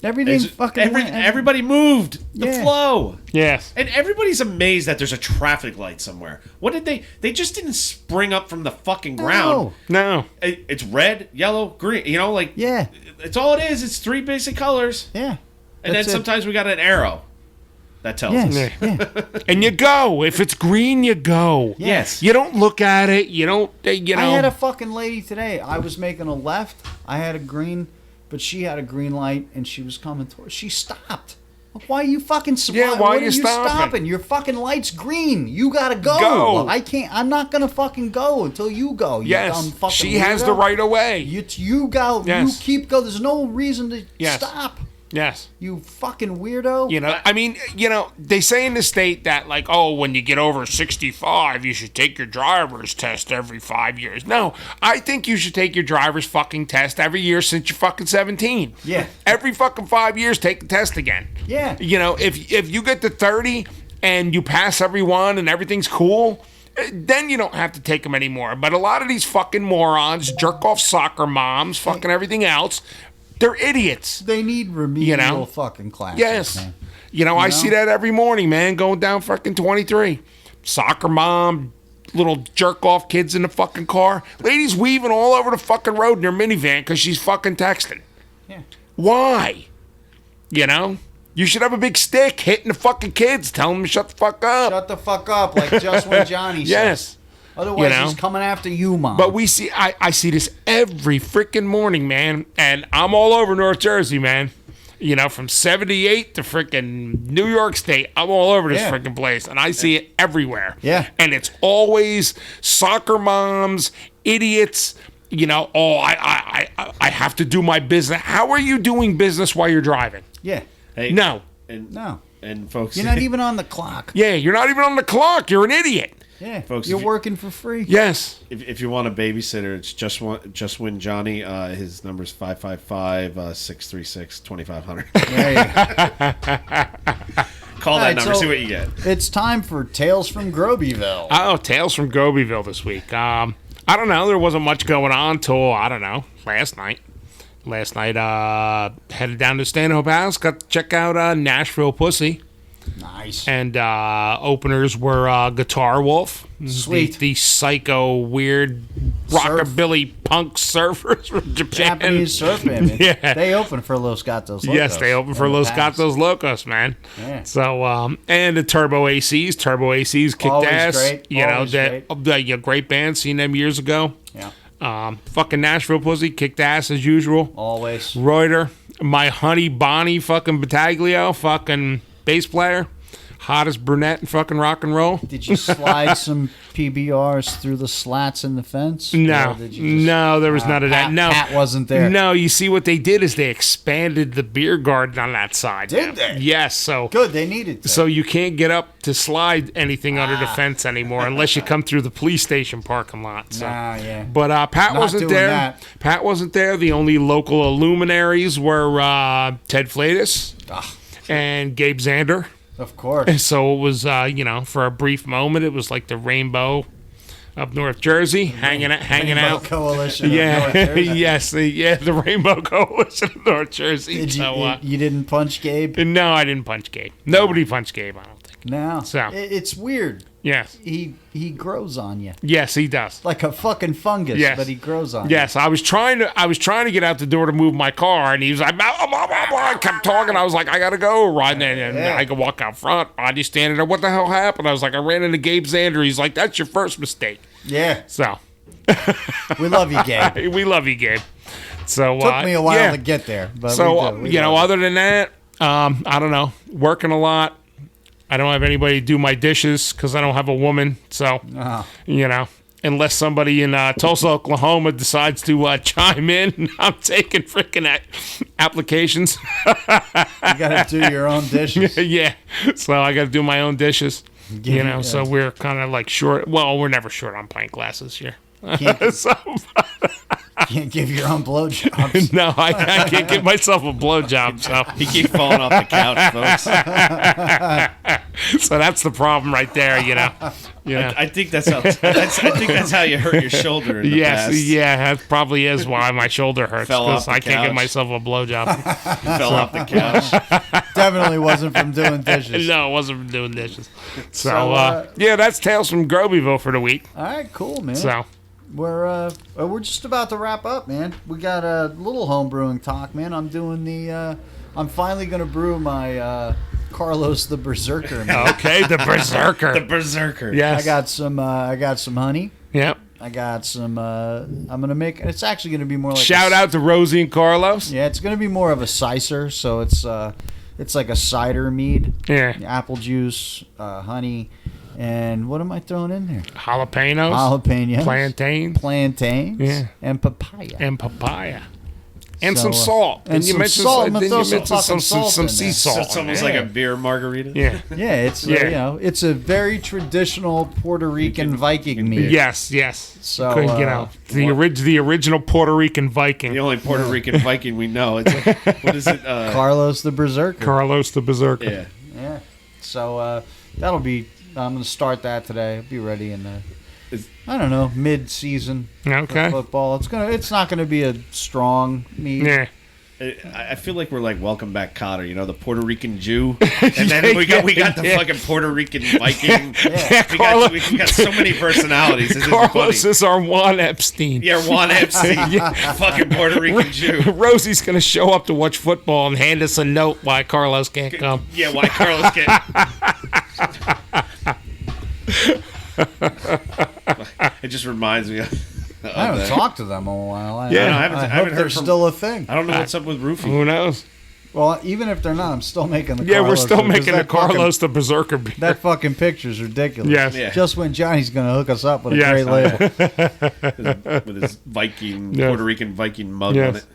Everything fucking went. everybody moved the Yeah. flow. yes. And everybody's amazed that there's a traffic light somewhere. What did they just didn't spring up from the fucking ground. No, It's red, yellow, green. You know, like Yeah. it's all it is. It's 3 basic colors. Yeah. And then That's it. sometimes we got an arrow that tells Yes. us. Yeah. Yeah. and you go. If it's green, you go. Yes. You don't look at it. You don't. You know. I had a fucking lady today. I was making a left. I had a green, but she had a green light, and she was coming towards. She stopped. Like, why are you fucking? Yeah, why what are you stopping? Your fucking light's green. You gotta go. Go. I can't. I'm not gonna fucking go until you go. You dumb Yes, fucking she has the weirdo. right of way. You go. Yes. You keep go. There's no reason to Yes. stop. Yes. You fucking weirdo. You know, I mean, they say in the state that, like, oh, when you get over 65, you should take your driver's test every 5 years. No, I think you should take your driver's fucking test every year since you're fucking 17. Yeah. Every fucking 5 years, take the test again. Yeah. You know, if you get to 30 and you pass everyone and everything's cool, then you don't have to take them anymore. But a lot of these fucking morons, jerk off soccer moms, fucking everything else, they're idiots. They need remedial know? fucking classes. Yes. Man. I see that every morning, man, going down fucking 23. Soccer mom, little jerk off kids in the fucking car. Ladies weaving all over the fucking road in her minivan because she's fucking texting. Yeah. Why? You know? You should have a big stick hitting the fucking kids. Tell them to shut the fuck up. Shut the fuck up, like just when Johnny says. Yes. Otherwise, You know? he's coming after you, Mom. But I see this every freaking morning, man. And I'm all over North Jersey, man. You know, from 78 to freaking New York State. I'm all over this freaking place. And I see it everywhere. Yeah. And it's always soccer moms, idiots. You know, I have to do my business. How are you doing business while you're driving? Yeah. Hey, No. No. And folks, You're not even on the clock. Yeah, you're not even on the clock. You're an idiot. Yeah. Folks, You're if you- working for free. Yes. if you want a babysitter, it's just win Johnny. His number's 555-636-2500. There you go. Call All that right, number. so- See what you get. It's time for Tales from Grobyville. Oh, Tales from Grobyville this week. I don't know. There wasn't much going on till, I don't know, last night. Last night, headed down to Stanhope House, got to check out Nashville Pussy. Nice. And openers were Guitar Wolf. Sweet. The psycho, weird, rockabilly punk surfers from Japan. Japanese surf band. Yeah. They open for Los Gatos Locos. Yes, they opened for in the Los past. Gatos Locos, man. Yeah. So, and the Turbo ACs. Turbo ACs kicked Always ass. great. You know, Always that great band. Seen them years ago. Yeah. Fucking Nashville Pussy kicked ass as usual. Always. Reuter, my honey Bonnie fucking Battaglio, fucking bass player. Hottest brunette in fucking rock and roll. Did you slide some PBRs through the slats in the fence? No, Or did you just- no, there was none of that. Pat- No, Pat wasn't there. No, you see what they did is they expanded the beer garden on that side. Did they? Yes, so Good, they needed to. so you can't get up to slide anything under the fence anymore unless you come through the police station parking lot. So. yeah. But Pat Not wasn't doing there. that. Pat wasn't there. The only local luminaries were Ted Flatus and Gabe Zander. Of course. So it was, for a brief moment, it was like the rainbow of North Jersey, hanging Rainbow out. Coalition of North Yeah, Jersey. yes, the Rainbow Coalition of North Jersey. Did you, So, you didn't punch Gabe? no, I didn't punch Gabe. Nobody punched Gabe, I don't think. No. So- It's weird. Yes, He grows on you. yes, he does. Like a fucking fungus, Yes. but he grows on Yes, I was trying to get out the door to move my car, and he was like, blah, blah, blah, blah. I kept talking. I was like, I gotta go, Rod, and Yeah. I could walk out front. Rodney's standing there. What the hell happened? I was like, I ran into Gabe Zander. He's like, that's your first mistake. you. Yeah. So We love you, Gabe. we love you, Gabe. So Took me a while yeah. to get there. But So we do. We love other than that, I don't know. Working a lot. I don't have anybody to do my dishes because I don't have a woman. So unless somebody in Tulsa, Oklahoma decides to chime in, I'm taking freaking applications. You got to do your own dishes. Yeah. So I got to do my own dishes. Yeah. So we're kind of like short. Well, we're never short on pint glasses here. Can't, So can't give your own blowjobs. no, I can't give myself a blowjob. So. He keep falling off the couch, folks. So that's the problem right there, Yeah. I think that's how. I think that's how you hurt your shoulder in the Yes, past. yeah, that probably is why my shoulder hurts Fell because off the I can't give couch. myself a blowjob. Fell off the couch. Definitely wasn't from doing dishes. No, it wasn't from doing dishes. So, So, yeah, that's Tales from Grobyville for the week. All right, cool, man. So, We're just about to wrap up, man. We got a little home brewing talk, man. I'm doing I'm finally gonna brew my Carlos the Berserker. Man. okay, the Berserker. The Berserker. Yes. I got some honey. Yep. I got some. I'm gonna make. It's actually gonna be more like Shout out to Rosie and Carlos. Yeah, it's gonna be more of a cider. So it's like a cider mead. Yeah. Apple juice, honey, and what am I throwing in there? Jalapenos. Jalapenos, Plantains. plantains, Yeah. and papaya. And papaya. And So, some salt. and some mentioned salt. I'm then gonna you throw some mentioned fucking salt some in sea there. salt. So it's in almost there. like a beer margarita. Yeah. Yeah, it's Yeah. it's a very traditional Puerto Rican Viking mead. Yes, yes. So, the original Puerto Rican Viking. The only Puerto Rican Viking we know. It's like, what is it? Carlos the Berserker. Carlos the Berserker. Yeah. Yeah. So that'll be. I'm gonna start that today. I'll be ready in I don't know, mid-season Okay. football. It's not gonna be a strong mead. Yeah. I feel like we're like Welcome Back, Kotter. You know, the Puerto Rican Jew, and then we got the fucking Puerto Rican Viking. We got so many personalities. It's Carlos is our Juan Epstein. Yeah, Juan Epstein. Fucking Puerto Rican Jew. Rosie's gonna show up to watch football and hand us a note why Carlos can't come. Yeah, why Carlos can't. It just reminds me of I haven't talked to them in a while. I I haven't they're heard from, still a thing. I don't know what's up with Roofy. Who knows? Well, even if they're not, I'm still making the Yeah, Carlos we're still because making the that fucking- Carlos the Berserker beer. That fucking picture's ridiculous. Yes. Yeah. Just when Johnny's going to hook us up with a Yes. great label. With his Viking, Yes. Puerto Rican Viking mug Yes. on it.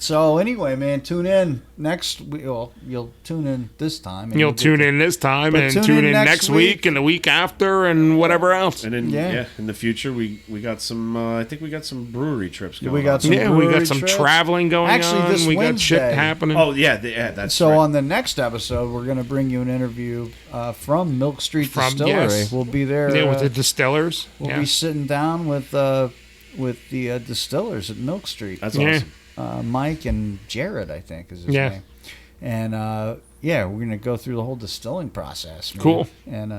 So anyway, man, tune in next week. Well, you'll tune in this time. and You'll get tune to- in this time But and tune tune in in next next week and the week after and whatever else. And then, Yeah. in the future, we got some, I think we got some brewery trips going We got on. some Yeah, we brewery got some trips. traveling going Actually, on. this We got shit Wednesday- happening. Oh, yeah, that's So right. on the next episode, we're going to bring you an interview from Milk Street From- Distillery. yes. We'll be there. Yeah, with the distillers. we'll Yeah. be sitting down with the distillers at Milk Street. That's Yeah. awesome. Mike and Jared, I think, is his Yeah. name. And yeah, we're gonna go through the whole distilling process. Man. Cool. And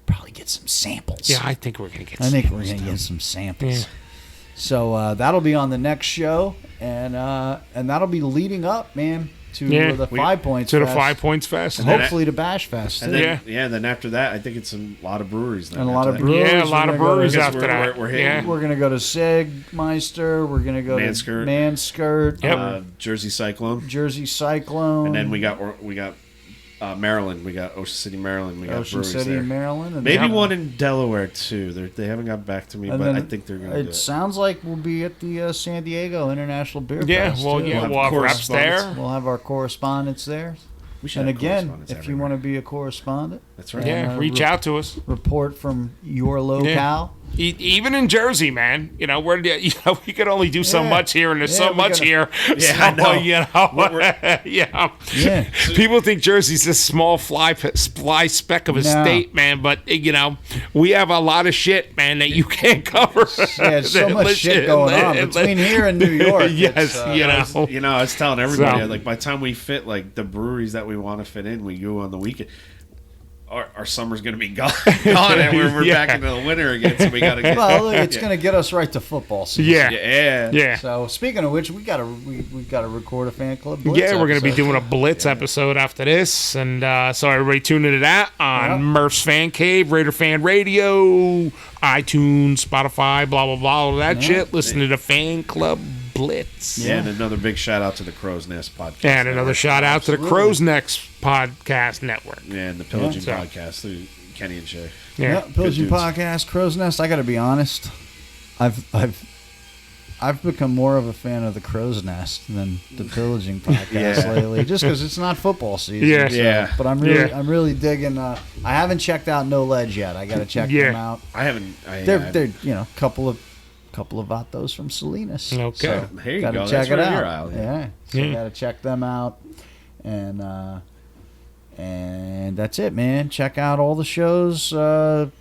probably get some samples. Yeah, I think we're going to get I think some we're gonna get some samples. Yeah. So that'll be on the next show, and that'll be leading up, man, to Yeah. the 5 Points to the Fest, 5 Points Fest. and then hopefully to Bash Fest. And too. then, then after that, I think it's a lot of breweries. Then And a lot after of that. breweries. Yeah, a lot We're of gonna go to- breweries Because after we're- that. we're hitting- Yeah. We're gonna go to Sigmeister. We're gonna go Manskirt. to Manskirt, Yep. Jersey Cyclone. Jersey Cyclone, And then we got Maryland. We got Ocean City, Maryland. We got Ocean breweries City, there. Maryland. And Maybe then- one in Delaware too. They haven't got back to me, and but then I think they're going to do It it. sounds like we'll be at the San Diego International Beer Yeah, Fest. well, too. yeah, have we'll have reps correspondence. there. We'll have our correspondents there. We should And have again, correspondence if you everywhere. want to be a correspondent, That's right. Yeah, Uh, reach out to us. report from your locale. Even in Jersey, man, we could only do so Yeah. much here, and there's Yeah, so we much gotta- here. Yeah, so, I know. Yeah. Yeah. People think Jersey's this small fly speck of a No. state, man, but we have a lot of shit, man, that you can't cover. Yeah, there's so much shit going on between here and New York. Yes, it's, I was telling everybody, So- like by the time we fit like the breweries that we want to fit in, we go on the weekend. Our summer's going to be gone, and we're Yeah. back into the winter again. So we got to get. Well, look, it's going to get us right to football season. Yeah. So speaking of which, we got to record a fan club. Blitz Yeah, we're going to be episode. doing a Blitz episode after this. And so everybody tune into that on Yep. Murph's Fan Cave, Raider Fan Radio, iTunes, Spotify, blah, blah, blah, all that shit. Listen to the Fan Club Blitz. Yeah, and another big shout out to the Crow's Nest podcast. And another Network. shout out to the Absolutely. Crow's Next Podcast Network. Yeah, and the Pillaging Yeah. podcast through Kenny and Shay. Yeah. Yeah, Pillaging dudes. Podcast, Crow's Nest. I got to be honest, I've become more of a fan of the Crow's Nest than the Pillaging Podcast Yeah. lately, just because it's not football season. Yeah. Yeah. But I'm really digging. I haven't checked out No Ledge yet. I got to check Yeah. them out. I haven't. They're couple of vatos from Salinas. Okay. So, Here you gotta go. check That's it right out. your alley. Yeah. So Yeah. got to check them out, and that's it, man. Check out all the shows.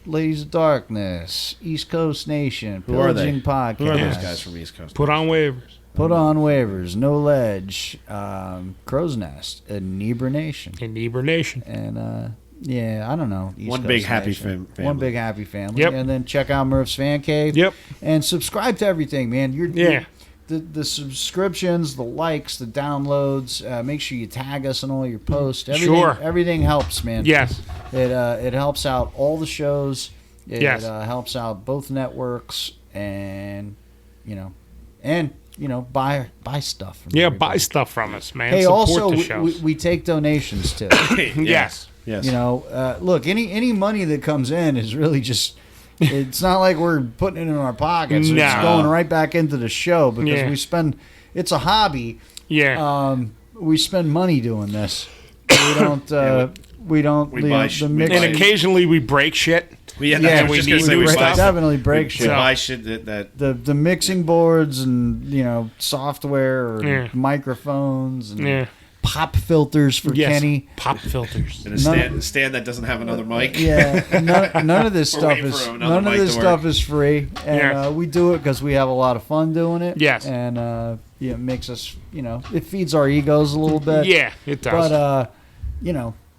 Ladies of Darkness, East Coast Nation, Who are they? Pillaging Podcast. Who are those guys from East Coast? Put on waivers. Put on waivers. No Ledge, Crow's Nest, Inebriation, Inebriation. and yeah, I don't know. East One Coast big happy Nation. family. One big happy family. Yep. And then check out Murph's Fan Cave. Yep. And subscribe to everything, man. Yeah. The subscriptions, the likes, the downloads. Make sure you tag us in all your posts. Sure. Everything helps, man. Yes. It helps out all the shows. It Yes. helps out both networks, and buy stuff. From Yeah, everybody. buy stuff from us, man. Hey, Support also the shows. we take donations too. Yes. Yes. Look, any money that comes in is really just. It's not like we're putting it in our pockets. It's No. going right back into the show because Yeah. we spend. It's a hobby. Yeah. We spend money doing this. We don't. We don't. We you buy know, sh- the we mix. buy- and occasionally we break shit. Yeah, Yeah, I was we just gonna need- say we we break buy definitely break we shit. buy shit that The mixing boards and software or Yeah. microphones and Yeah. pop filters for Yes, Kenny. pop filters. And a stand that doesn't have another mic. Yeah, none of this We're stuff waiting is for another mic to stuff work. is free, and Yeah. we do it because we have a lot of fun doing it. Yes. and it makes us, it feeds our egos a little bit. Yeah, it does. But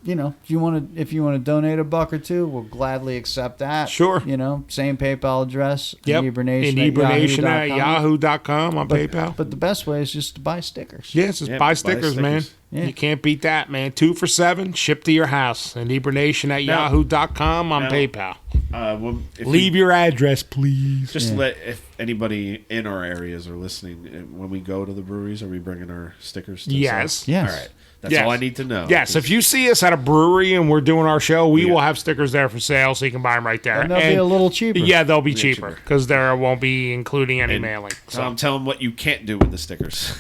if you want to donate $1 or $2, we'll gladly accept that. Sure. Same PayPal address. Yep. Inebranation at yahoo.com on But, PayPal. but the best way is just to buy stickers. Yes, just Yeah, buy buy stickers, man. stickers. Yeah. You can't beat that, man. 2 for $7, shipped to your house. Inebranation at Now- yahoo.com on now- PayPal. If Leave your address, please. Just let if anybody in our areas are listening, when we go to the breweries, are we bringing our stickers? To Yes. sell? Yes. All right. That's Yes. all I need to know. Yes, if you see us at a brewery and we're doing our show, we Yeah. will have stickers there for sale, so you can buy them right there. And they'll be a little cheaper. Yeah, they'll be Yeah, cheaper cheaper. because there won't be including any And mailing. Tom, So tell them what you can't do with the stickers.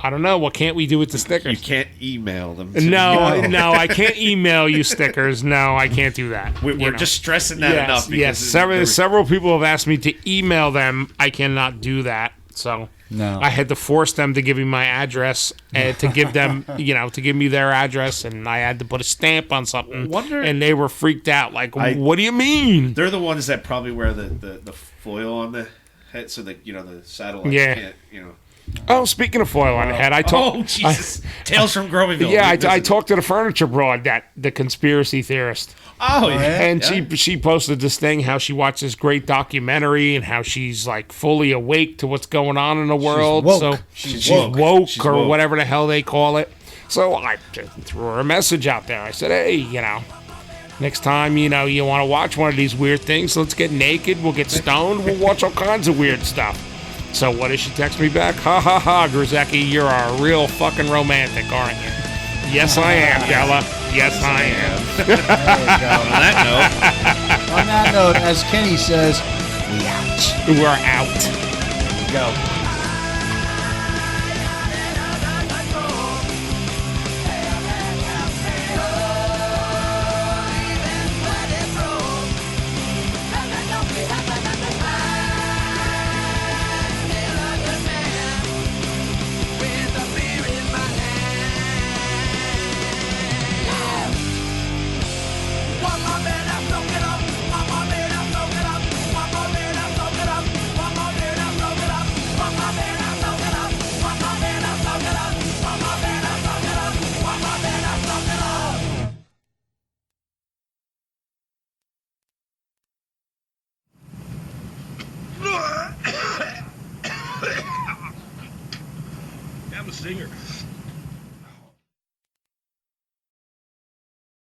I don't know. What can't we do with the You stickers? can't email them. To No, no, I can't email you stickers. No, I can't do that. We're You know. just stressing that enough. Because Yes, several people have asked me to email them. I cannot do that. So No. I had to force them to give me my address and to give them, to give me their address, and I had to put a stamp on something. And they were freaked out. Like, what do you mean? They're the ones that probably wear the foil on the head, so that the satellites Yeah. can't. Oh, speaking of foil on the head, I talked. Oh Jesus! Tales from Grobyville. Yeah, We I visited. talked to the furniture broad, the conspiracy theorist. Oh yeah, And yeah. she posted this thing how she watched this great documentary and how she's like fully awake to what's going on in the world. woke. So She's woke, woke. She's or woke. whatever the hell they call it. So I just threw her a message out there. I said, hey, next time you want to watch one of these weird things, let's get naked. We'll get stoned. We'll watch all kinds of weird stuff. So what does she text me back? Ha ha ha, Grzecki, you're a real fucking romantic, aren't you? Yes, I am, Della. Yes, I am. There you go. On that note, On that note, as Kenny says, we out. We're out. Go. I'm a singer.